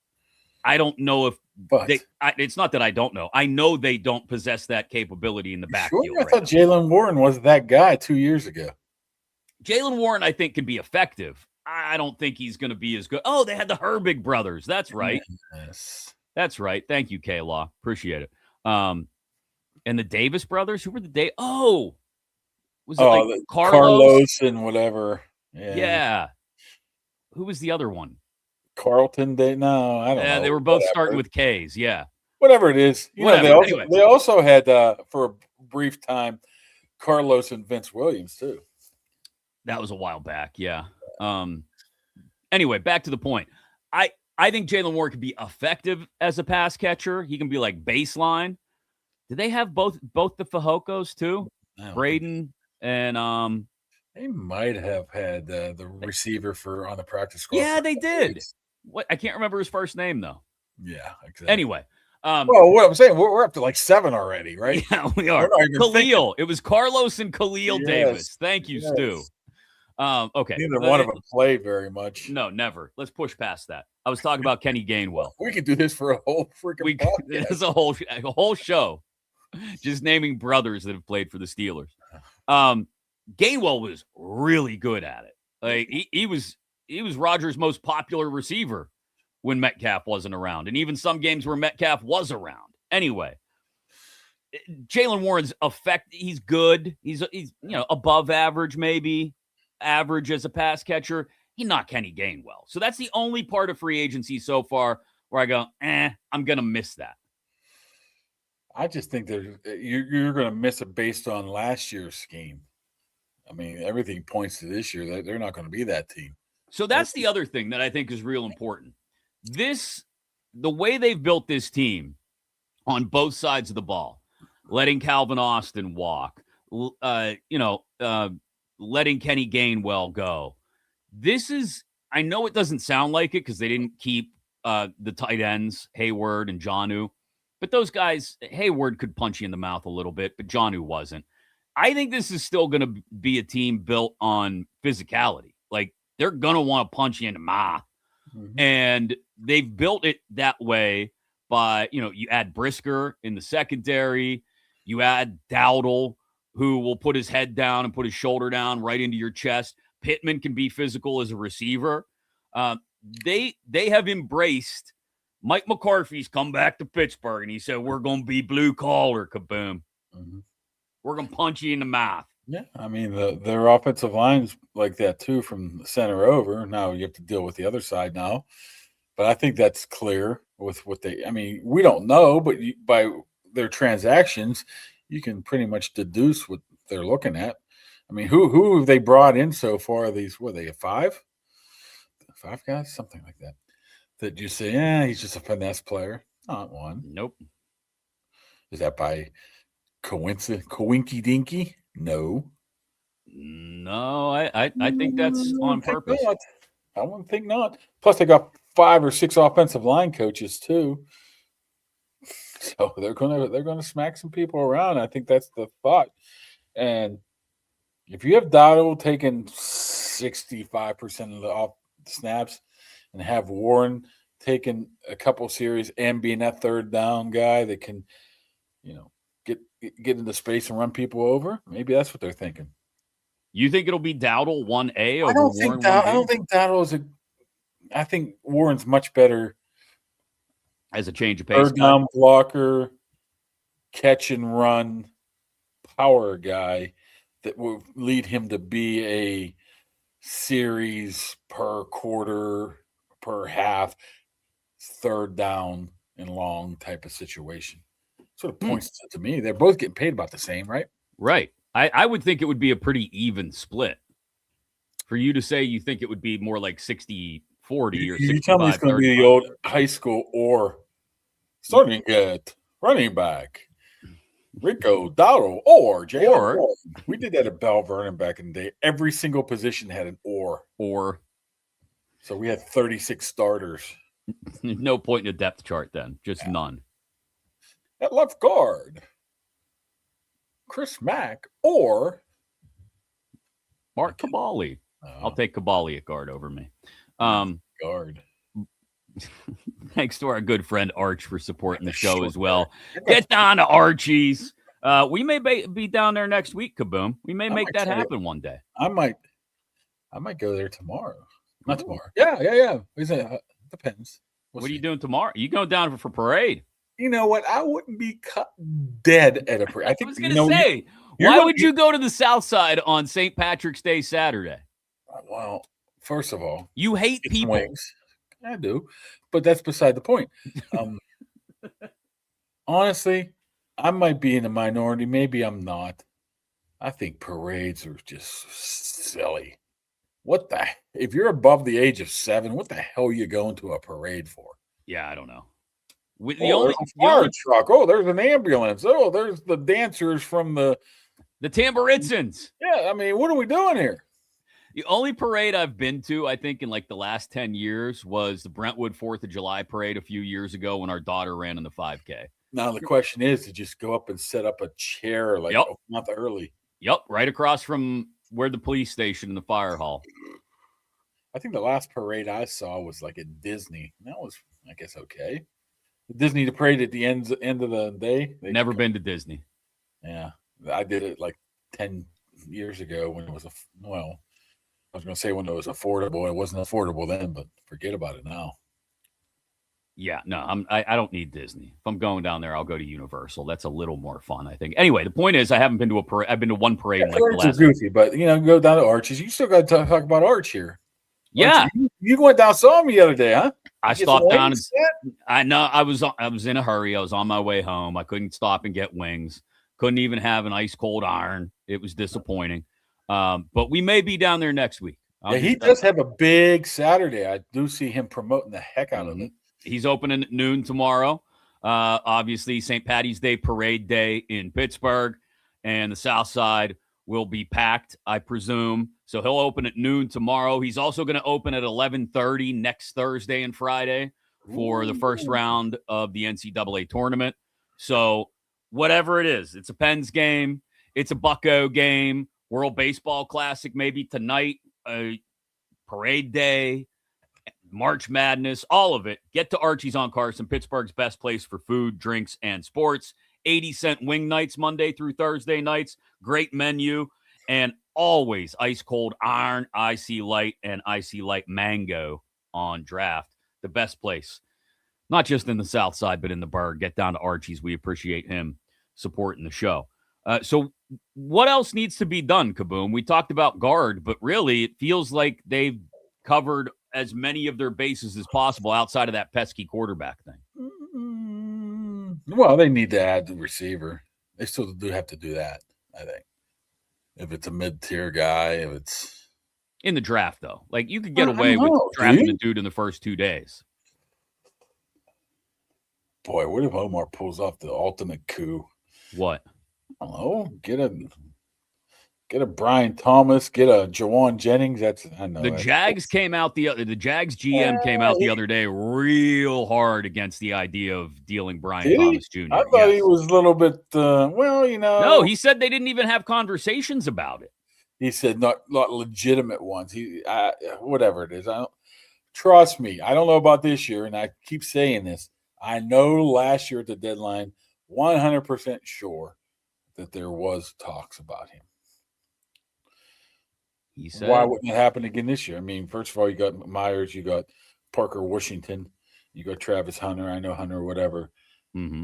I don't know if But it's not that I don't know. I know they don't possess that capability in the backfield. I thought Jaylen Warren was that guy 2 years ago. Jaylen Warren, I think, can be effective. I don't think he's going to be as good. Oh, they had the Herbig brothers. That's right. Yes. That's right. Thank you, K-Law. Appreciate it. And the Davis brothers, who were the was it like Carlos and whatever? Yeah. Who was the other one? Carlton? No, I don't know. They were both starting with K's. Yeah. Whatever it is. Anyway. They also had, for a brief time, Carlos and Vince Williams, too. That was a while back, yeah. Anyway, back to the point. I think Jaylen Warren can be effective as a pass catcher. He can be like baseline. Do they have both the Fajokos too? Braden and they might have had the receiver on the practice squad. Yeah, they did. What I can't remember his first name though. Yeah, exactly. Anyway. Well, what I'm saying, we're up to like 7 already, right? Yeah, we are. Khalil. It was Carlos and Khalil Davis. Thank you, Stu. Okay. Neither one of them played very much. No, never. Let's push past that. I was talking about Kenny Gainwell. We could do this for a whole freaking podcast. There's a whole show just naming brothers that have played for the Steelers. Gainwell was really good at it. Like he was Rodgers' most popular receiver when Metcalf wasn't around, and even some games where Metcalf was around. Anyway, Jaylen Warren's he's good. He's above average, maybe average as a pass catcher. He's not Kenny Gainwell. So that's the only part of free agency so far where I go, I'm going to miss that. I just think you're going to miss it based on last year's scheme. I mean, everything points to this year that they're not going to be that team. So that's the other thing that I think is real important. The way they've built this team on both sides of the ball, letting Calvin Austin walk, letting Kenny Gainwell go. I know it doesn't sound like it because they didn't keep the tight ends, Hayward and Jonnu. But those guys, Hayward could punch you in the mouth a little bit, but Jonnu wasn't. I think this is still going to be a team built on physicality. Like, they're going to want to punch you in the mouth. Mm-hmm. And they've built it that way by, you add Brisker in the secondary. You add Dowdle, who will put his head down and put his shoulder down right into your chest. Pittman can be physical as a receiver. They have embraced Mike McCarthy's come back to Pittsburgh, and he said, we're going to be blue collar, kaboom. Mm-hmm. We're going to punch you in the mouth. Yeah, I mean, their offensive line's like that, too, from the center over. Now you have to deal with the other side now. But I think that's clear with what we don't know, but by their transactions, you can pretty much deduce what they're looking at. I mean, who have they brought in so far? These, were they 5? 5 guys? Something like that. That you say, he's just a finesse player. Not one. Nope. Is that by coincidence? Coinky dinky? No. No, I think that's on purpose. I wouldn't think not. Plus, they got 5 or 6 offensive line coaches too. So they're gonna smack some people around. I think that's the thought. And if you have Dowdle taking 65% of the snaps and have Warren taking a couple series and being that third down guy that can, get into space and run people over, maybe that's what they're thinking. You think it'll be Dowdle 1A over Warren? I don't think Dowdle is I think Warren's much better as a change of pace. Third down blocker, catch and run, power guy that will lead him to be a series per quarter, per half, third down and long type of situation. Sort of points to me. They're both getting paid about the same, right? Right. I would think it would be a pretty even split. For you to say you think it would be more like 60-40 or 65-35. You tell me it's going to be the old high school or starting at running back, Rico Dowdle or J.R. We did that at Bell Vernon back in the day. Every single position had an or. So we had 36 starters. No point in a depth chart then. Just none. At left guard, Mack or Mark Kaboly. I'll take Kaboly at guard over me. Guard. Thanks to our good friend Arch for supporting the show as well. Get down to Archie's. We may be down there next week, Kaboom. We may make that happen one day. I might go there tomorrow. Not tomorrow. Yeah. Depends. What are you doing tomorrow? You going down for parade? You know what? I wouldn't be cut dead at a parade. I was going to say, why would you go to the South Side on St. Patrick's Day Saturday? Well, first of all, you hate people. Wings. I do, but that's beside the point. Honestly, I might be in the minority. Maybe I'm not. I think parades are just silly. If you're above the age of 7, what the hell are you going to a parade for? Yeah, I don't know. There's a fire truck. Oh, there's an ambulance. Oh, there's the dancers from the Tamburitzins. Yeah, I mean, what are we doing here? The only parade I've been to, I think, in like the last 10 years was the Brentwood 4th of July parade a few years ago when our daughter ran in the 5K. Now, the question is to just go up and set up a chair a month early. Yep, right across from where the police station and the fire hall. I think the last parade I saw was like at Disney. That was, I guess, okay. Disney parade at the end of the day. Never been to Disney. Yeah, I did it like 10 years ago when it was I was going to say when it was affordable. It wasn't affordable then, but forget about it now. Yeah, no, I don't need Disney. If I'm going down there, I'll go to Universal. That's a little more fun, I think. Anyway, the point is, I haven't been to a parade. I've been to one parade. Yeah, like the last goofy, but go down to Arch's. You still got to talk about Arch here. Yeah, Arch, you went down, saw me the other day, huh? I stopped down. I know I was in a hurry. I was on my way home. I couldn't stop and get wings. Couldn't even have an ice cold iron. It was disappointing. But we may be down there next week. He does have a big Saturday. I do see him promoting the heck out of it. He's opening at noon tomorrow. Obviously, St. Paddy's Day Parade Day in Pittsburgh, and the South Side will be packed, I presume. So he'll open at noon tomorrow. He's also going to open at 11:30 next Thursday and Friday for the first round of the NCAA tournament. So whatever it is, it's a Pens game. It's a Bucco game. World Baseball Classic maybe tonight. Parade Day. March Madness, all of it. Get to Archie's on Carson, Pittsburgh's best place for food, drinks, and sports. 80-cent wing nights Monday through Thursday nights. Great menu. And always ice-cold iron, icy light, and icy light mango on draft. The best place. Not just in the South Side, but in the Burgh. Get down to Archie's. We appreciate him supporting the show. So what else needs to be done, Kaboom? We talked about guard, but really it feels like they've covered as many of their bases as possible outside of that pesky quarterback thing. Well, they need to add the receiver. They still do have to do that, I think. If it's a mid-tier guy, if it's in the draft, though, like you could get away with drafting a dude in the first 2 days. Boy, what if Omar pulls off the ultimate coup? What? I don't know. Get a Brian Thomas, get a Jaquan Jennings. The Jags came out the Jags GM came out the other day real hard against the idea of dealing Brian Thomas Jr. I thought he was a little bit No, he said they didn't even have conversations about it. He said not legitimate ones. Whatever it is. Trust me, I don't know about this year, and I keep saying this. I know last year at the deadline, 100% sure that there was talks about him. He said, why wouldn't it happen again this year? I mean, first of all, you got Myers, you got Parker Washington, you got Travis Hunter. I know Hunter, whatever. Mm-hmm.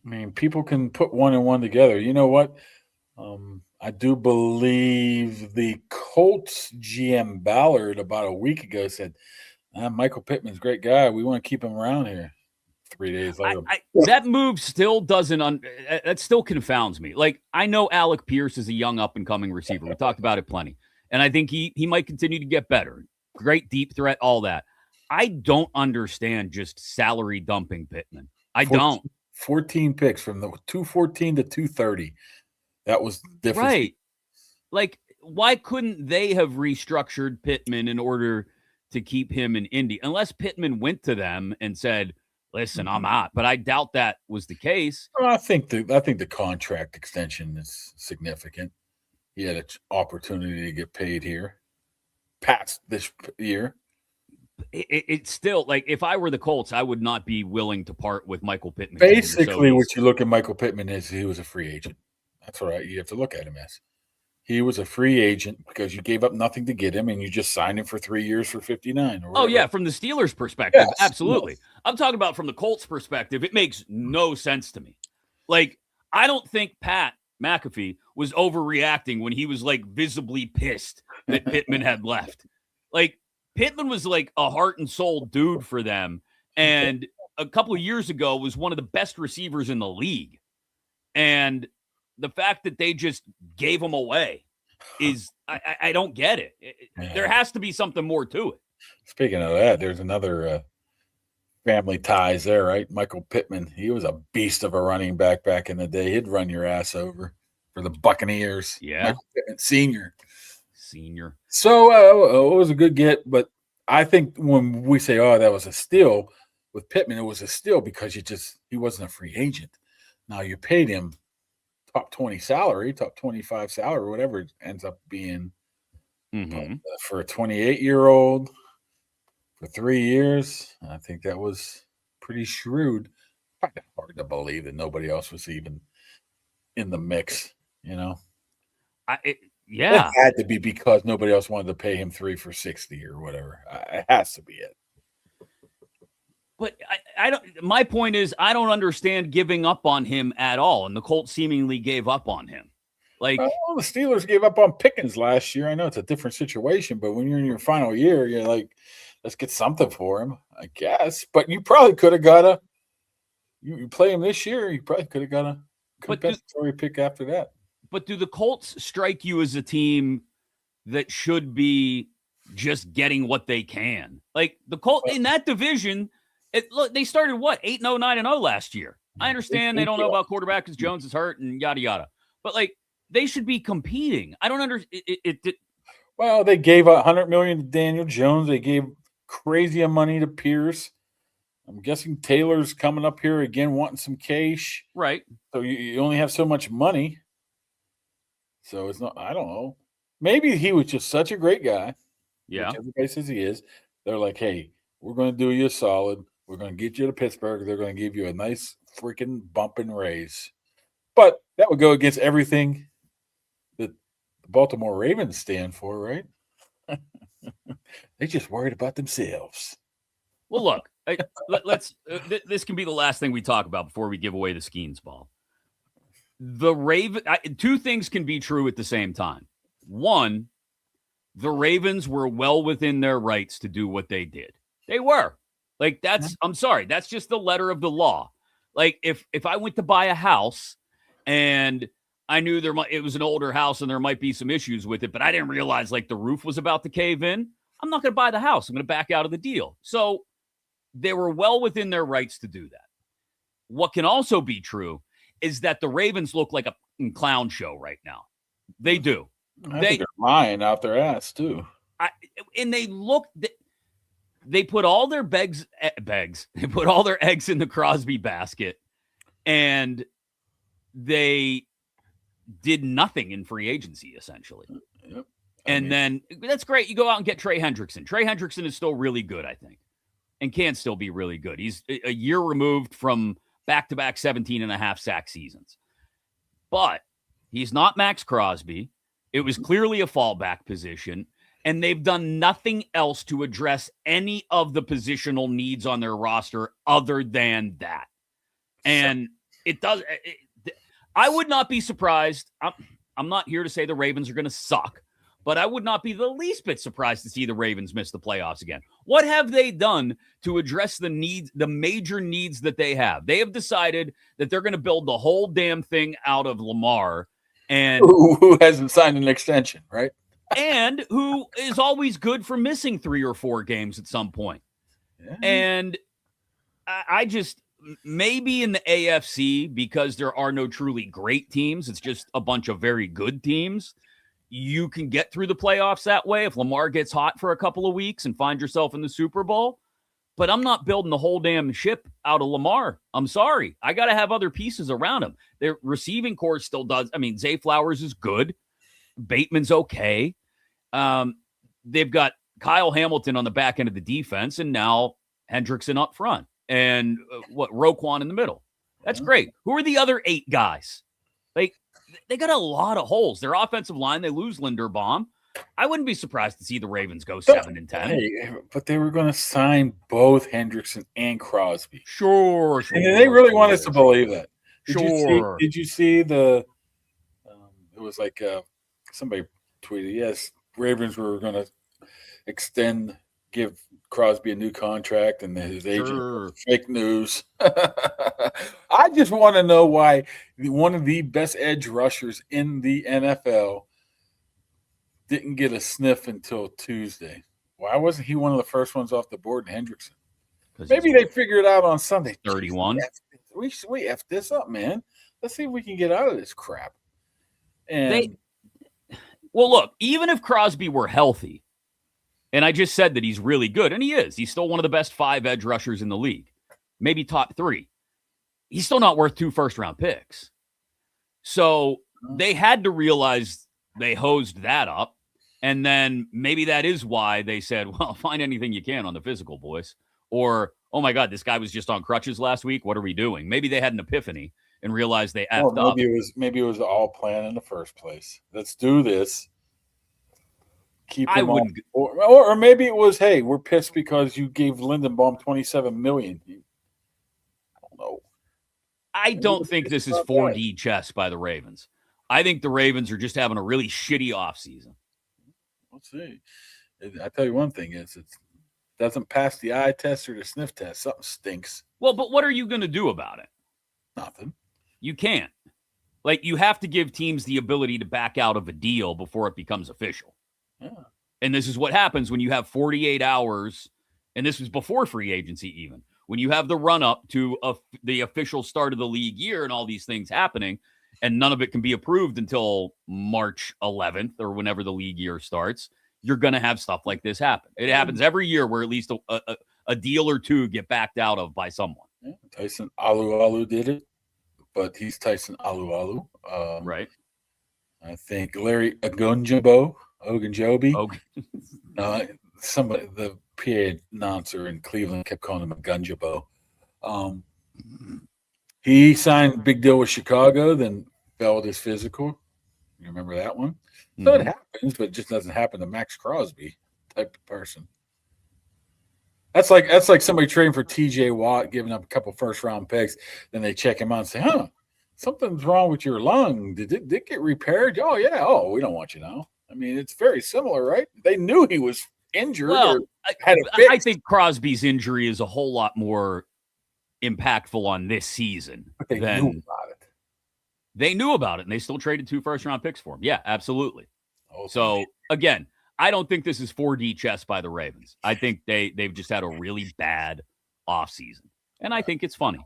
I mean, people can put one and one together. You know what? I do believe the Colts GM Ballard about a week ago said, Michael Pittman's a great guy. We want to keep him around here. 3 days later. That move still doesn't that still confounds me. Like, I know Alec Pierce is a young up-and-coming receiver. We talked about it plenty. And I think he might continue to get better. Great deep threat, all that. I don't understand just salary dumping Pittman. I don't. 14 picks from the 214 to 230. That was different. Right. Like, why couldn't they have restructured Pittman in order to keep him in Indy? Unless Pittman went to them and said, listen, I'm out. But I doubt that was the case. Well, I think the contract extension is significant. He had an opportunity to get paid here past this year. It's still like if I were the Colts, I would not be willing to part with Michael Pittman. Basically, what you look at Michael Pittman is he was a free agent. That's what you have to look at him as. He was a free agent because you gave up nothing to get him, and you just signed him for 3 years for 59. Oh yeah, from the Steelers' perspective, Yes, absolutely. yes. I'm talking about from the Colts' perspective. It makes no sense to me. Like I don't think Pat McAfee was overreacting when he was like visibly pissed that Pittman had left. Like Pittman was like a heart and soul dude for them, and a couple of years ago was one of the best receivers in the league. And the fact that they just gave him away is I don't get it. There has to be something more to it. Speaking of that, there's another family ties there, right? Michael Pittman, he was a beast of a running back in the day. He'd run your ass over for the Buccaneers. Yeah. Michael Pittman, senior. So it was a good get, but I think when we say, oh, that was a steal with Pittman, it was a steal because he wasn't a free agent. Now you paid him top 20 salary, top 25 salary, whatever it ends up being. Mm-hmm. For a 28-year-old for 3 years, I think that was pretty shrewd. Hard to believe that nobody else was even in the mix, Yeah. It had to be because nobody else wanted to pay him 3 for 60 or whatever. It has to be it. But I don't. My point is, I don't understand giving up on him at all, and the Colts seemingly gave up on him. Like the Steelers gave up on Pickens last year. I know it's a different situation, but when you're in your final year, you're like, let's get something for him, I guess. But you probably could have got you play him this year, you probably could have got a compensatory pick after that. But do the Colts strike you as a team that should be just getting what they can? Like the Colts in that division, look, they started 8-0, 9-0 last year. I understand they don't know about quarterback because Jones is hurt and yada yada. But like they should be competing. I don't understand it. Well, they gave $100 million to Daniel Jones. They gave crazy money to Pierce. I'm guessing Taylor's coming up here again wanting some cash. Right. So you only have so much money. So it's not, I don't know. Maybe he was just such a great guy. Yeah. Which everybody says he is. They're like, hey, we're going to do you a solid. We're going to get you to Pittsburgh. They're going to give you a nice freaking bump and raise. But that would go against everything that the Baltimore Ravens stand for, right? They just worried about themselves. Well, look, let's. This can be the last thing we talk about before we give away the Skeens ball. The Raven. Two things can be true at the same time. One, the Ravens were well within their rights to do what they did. They were. Like that's. I'm sorry. That's just the letter of the law. Like if I went to buy a house and I knew it was an older house and there might be some issues with it, but I didn't realize like the roof was about to cave in, I'm not going to buy the house. I'm going to back out of the deal. So they were well within their rights to do that. What can also be true is that the Ravens look like a clown show right now. They do. They're lying out their ass too. And they put all their bags. They put all their eggs in the Crosby basket, and they did nothing in free agency, essentially. Yep. Then that's great. You go out and get Trey Hendrickson. Trey Hendrickson is still really good, I think, and can still be really good. He's a year removed from back-to-back 17.5 sack seasons. But he's not Max Crosby. It was clearly a fallback position, and they've done nothing else to address any of the positional needs on their roster other than that. And it does. I would not be surprised. I'm not here to say the Ravens are going to suck, but I would not be the least bit surprised to see the Ravens miss the playoffs again. What have they done to address the needs, the major needs that they have? They have decided that they're going to build the whole damn thing out of Lamar, and who hasn't signed an extension, right? And who is always good for missing 3 or 4 games at some point. Yeah. And I just, maybe in the AFC, because there are no truly great teams, it's just a bunch of very good teams, you can get through the playoffs that way if Lamar gets hot for a couple of weeks and find yourself in the Super Bowl. But I'm not building the whole damn ship out of Lamar. I'm sorry. I got to have other pieces around him. Their receiving core still does. I mean, Zay Flowers is good. Bateman's okay. They've got Kyle Hamilton on the back end of the defense, and now Hendrickson up front, and Roquan in the middle. That's great. Who are the other 8 guys? Like, they got a lot of holes. Their offensive line, they lose Linderbaum. I wouldn't be surprised to see the Ravens go 7-10. Hey, but they were going to sign both Hendrickson and Crosby. Sure. And they really want us to believe that. Did you see the? It was like somebody tweeted, yes, Ravens were going to give Crosby a new contract, and his agent fake news. I just want to know why one of the best edge rushers in the NFL didn't get a sniff until Tuesday. Why wasn't he one of the first ones off the board in Hendrickson? Maybe they figured it out on Sunday. 31. We F this up, man. Let's see if we can get out of this crap. And well, look, even if Crosby were healthy, and I just said that he's really good, and he is. He's still one of the best 5 edge rushers in the league, maybe top 3. He's still not worth 2 first-round picks. So they had to realize they hosed that up, and then maybe that is why they said, well, find anything you can on the physical, boys. Or, oh, my God, this guy was just on crutches last week. What are we doing? Maybe they had an epiphany and realized they effed up. Maybe it was all planned in the first place. Let's do this. Keep him on. Or maybe it was, hey, we're pissed because you gave Lindenbaum $27 million. I don't know. I don't think this is 4D chess by the Ravens. I think the Ravens are just having a really shitty offseason. Let's see. I tell you one thing is it doesn't pass the eye test or the sniff test. Something stinks. Well, but what are you going to do about it? Nothing. You can't. Like, you have to give teams the ability to back out of a deal before it becomes official. Yeah. And this is what happens when you have 48 hours, and this was before free agency even, when you have the run-up to the official start of the league year and all these things happening, and none of it can be approved until March 11th or whenever the league year starts, you're going to have stuff like this happen. It happens every year where at least a deal or 2 get backed out of by someone. Yeah. Tyson Alualu did it, but he's Tyson Alualu. Right. I think Larry Ogunjobi. Somebody, the PA announcer in Cleveland kept calling him Ogunjobi. He signed a big deal with Chicago, then failed his physical. You remember that one? Mm-hmm. So it happens, but it just doesn't happen to Max Crosby type of person. That's like somebody trading for TJ Watt, giving up a couple first-round picks, then they check him out and say, something's wrong with your lung. Did it get repaired? Oh, yeah. Oh, we don't want you now. I mean, it's very similar, right? They knew he was injured. Well, had a fix. I think Crosby's injury is a whole lot more impactful on this season. But they knew about it. They knew about it, and they still traded 2 first-round picks for him. Yeah, absolutely. So, again, I don't think this is 4D chess by the Ravens. I think they've just had a really bad offseason, and I think it's funny.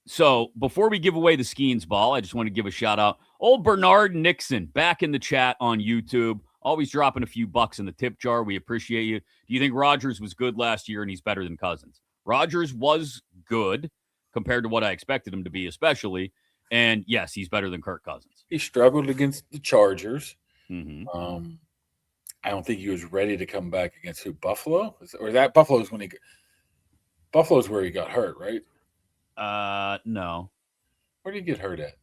So before we give away the Skeens ball, I just want to give a shout out. Old Bernard Nixon back in the chat on YouTube, always dropping a few bucks in the tip jar. We appreciate you. Do you think Rodgers was good last year and he's better than Cousins? Rodgers was good compared to what I expected him to be, especially. And yes, he's better than Kirk Cousins. He struggled against the Chargers. Mm-hmm. I don't think he was ready to come back against Buffalo? Or that Buffalo's Buffalo's where he got hurt, right? No. Where did he get hurt at?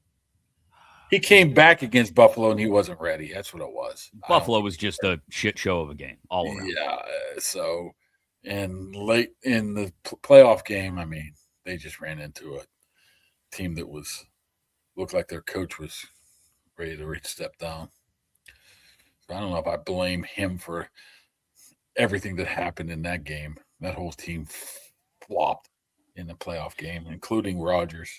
He came back against Buffalo and he wasn't ready. That's what it was. Buffalo was just a shit show of a game all around. Yeah. So, and late in the playoff game, I mean, they just ran into a team that looked like their coach was ready to step down. So I don't know if I blame him for everything that happened in that game. That whole team flopped in the playoff game, including Rodgers.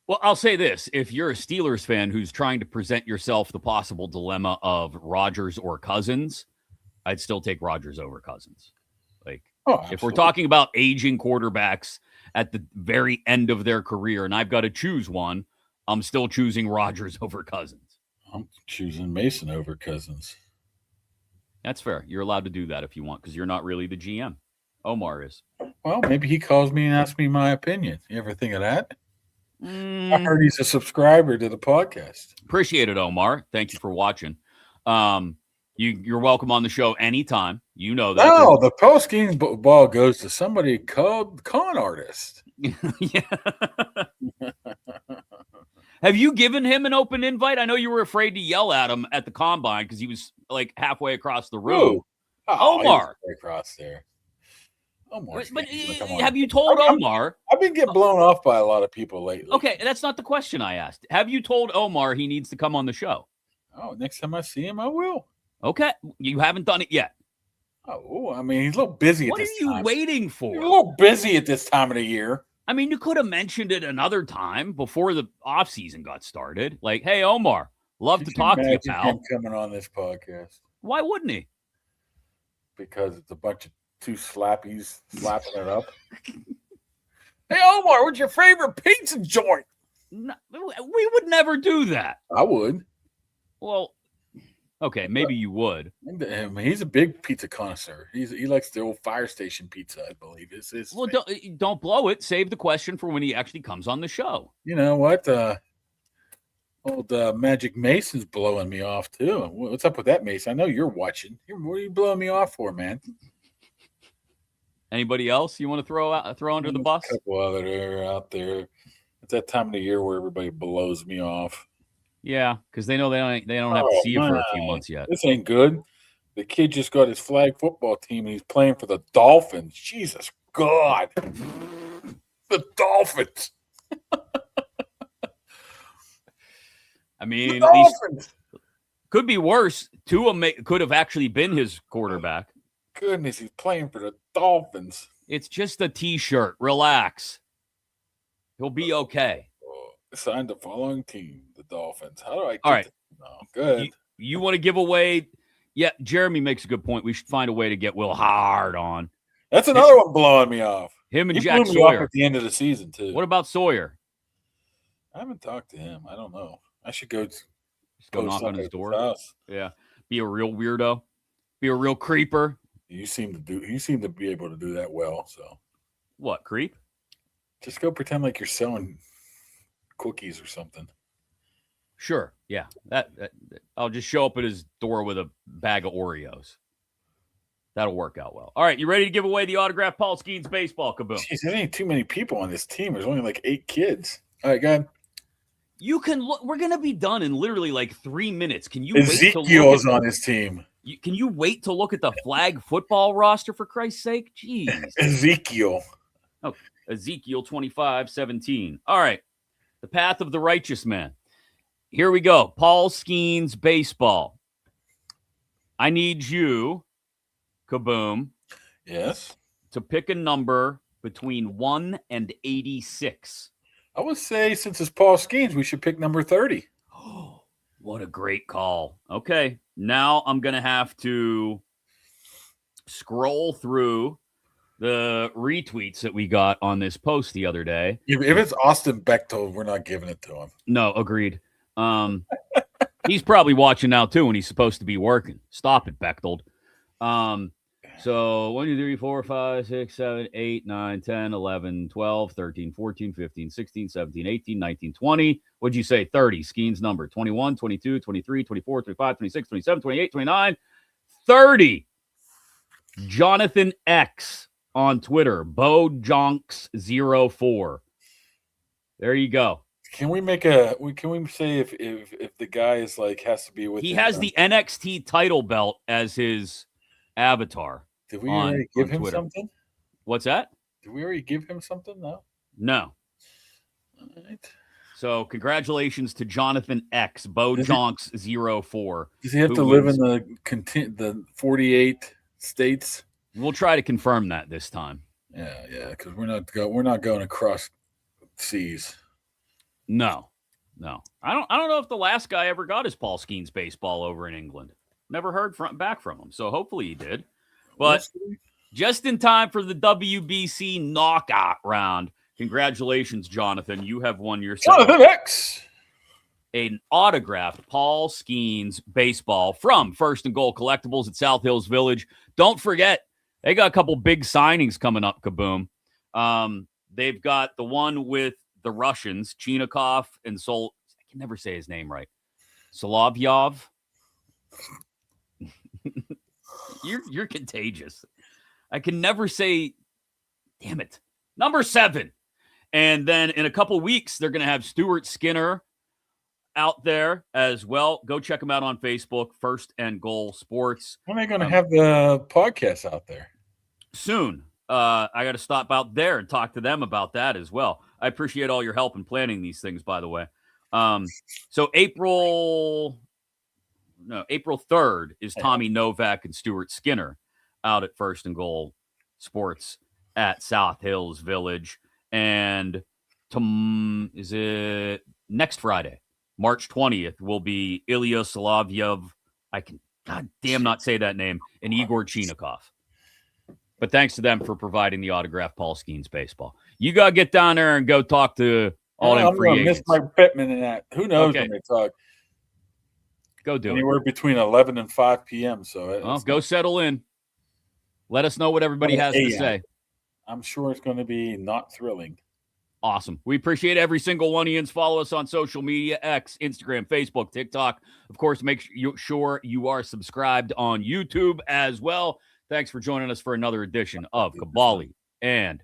Well, I'll say this. If you're a Steelers fan who's trying to present yourself the possible dilemma of Rodgers or Cousins, I'd still take Rodgers over Cousins. If we're talking about aging quarterbacks at the very end of their career and I've got to choose one, I'm still choosing Rodgers over Cousins. I'm choosing Mason over Cousins. That's fair. You're allowed to do that if you want because you're not really the GM. Omar is. Well, maybe he calls me and asks me my opinion. You ever think of that? I heard he's a subscriber to the podcast. Appreciate it, Omar. Thank you for watching. You're welcome on the show anytime. You know that. No, the post-game ball goes to somebody called Con Artist. Yeah. Have you given him an open invite? I know you were afraid to yell at him at the combine because he was like halfway across the room. Omar. Across there. Omar. But have you told Omar? I've been getting blown off by a lot of people lately. Okay, that's not the question I asked. Have you told Omar he needs to come on the show? Oh, next time I see him, I will. Okay. You haven't done it yet. Oh, I mean, he's a little busy at this time. What are you waiting for? He's a little busy at this time of the year. I mean, you could have mentioned it another time before the offseason got started. Like, hey, Omar, love to talk to you, pal. Him coming on this podcast. Why wouldn't he? Because it's a bunch of two slappies slapping it up. Hey, Omar, what's your favorite pizza joint? No, we would never do that. I would. Well, okay, maybe you would. I mean, he's a big pizza connoisseur. He likes the old fire station pizza, I believe. Well, don't blow it. Save the question for when he actually comes on the show. You know what? Old Magic Mason's blowing me off, too. What's up with that, Mason? I know you're watching. What are you blowing me off for, man? Anybody else you want to throw under the bus? A couple other out there. It's that time of the year where everybody blows me off. Yeah, because they know they don't have to see you for a few months yet. This ain't good. The kid just got his flag football team, and he's playing for the Dolphins. Jesus God. The Dolphins. I mean, these could be worse. Tua could have actually been his quarterback. Goodness, he's playing for the Dolphins. It's just a T-shirt. Relax. He'll be okay. Signed the following team, the Dolphins. How do I get All right. No, good. You want to give away? Yeah, Jeremy makes a good point. We should find a way to get Will Hard on. That's another one blowing me off. Him and he Jack blew me off Sawyer at the end of the season, too. What about Sawyer? I haven't talked to him. I don't know. I should go knock on his door. House. Yeah. Be a real weirdo. Be a real creeper. You seem to be able to do that well. So what, creep? Just go pretend like you're selling cookies or something. Sure. Yeah. That I'll just show up at his door with a bag of Oreos. That'll work out well. All right, you ready to give away the autographed Paul Skeens baseball, Kaboom? Jeez, there ain't too many people on this team. There's only like 8 kids. All right, go ahead. You can look. We're gonna be done in literally like 3 minutes. Can you? Ezekiel's on his team. Can you wait to look at the flag football roster for Christ's sake? Jeez. Ezekiel. Oh, Ezekiel 25:17. All right. The path of the righteous man. Here we go. Paul Skeens baseball. I need you, Kaboom. Yes. To pick a number between 1 and 86. I would say since it's Paul Skeens, we should pick number 30. Oh, what a great call. Okay. Now I'm going to have to scroll through the retweets that we got on this post the other day. If it's Austin Bechtold, we're not giving it to him. No, agreed. He's probably watching now too, and he's supposed to be working. Stop it, Bechtold. So 1, 2, 3, 4, 5, 6, 7, 8, 9, 10, 11, 12, 13, 14, 15, 16, 17, 18, 19, 20. What'd you say? 30. Skeen's number. 21, 22, 23, 24, 25, 26, 27, 28, 29, 30. Jonathan X on Twitter. BoJonks04. There you go. Can we say if the guy is like has to be with he has the NXT title belt as his avatar. Did we already give him something? What's that? Did we already give him something? No. All right. So congratulations to Jonathan X, BoJonks04. Does he have to live in the 48 states? We'll try to confirm that this time. Yeah, because we're not going across seas. No. I don't know if the last guy ever got his Paul Skeens baseball over in England. Never heard back from him. So hopefully he did. But just in time for the WBC knockout round. Congratulations, Jonathan. You have won yourself Jonathan X. An autographed Paul Skeens baseball from First and Goal Collectibles at South Hills Village. Don't forget, they got a couple big signings coming up, Kaboom. They've got the one with the Russians, Chinikov and I can never say his name right. Solovyov. You're contagious. I can never say, damn it. Number 7. And then in a couple weeks, they're going to have Stuart Skinner out there as well. Go check them out on Facebook, First and Goal Sports. When are they going to have the podcast out there? Soon. I got to stop out there and talk to them about that as well. I appreciate all your help in planning these things, by the way. So April 3rd is Tommy Novak and Stuart Skinner out at First and Goal Sports at South Hills Village. And is it next Friday, March 20th, will be Ilya Solovyev. I can goddamn not say that name, and Igor Chinikov. But thanks to them for providing the autographed Paul Skeens baseball. You got to get down there and go talk to all them free agents. Miss Mike Pittman and that. Who knows when they talk? Go do Anywhere between 11 and 5 p.m. So go settle in. Let us know what everybody has to say. I'm sure it's going to be not thrilling. Awesome. We appreciate every single one of you. Follow us on social media, X, Instagram, Facebook, TikTok. Of course, make sure you are subscribed on YouTube as well. Thanks for joining us for another edition of Kaboly and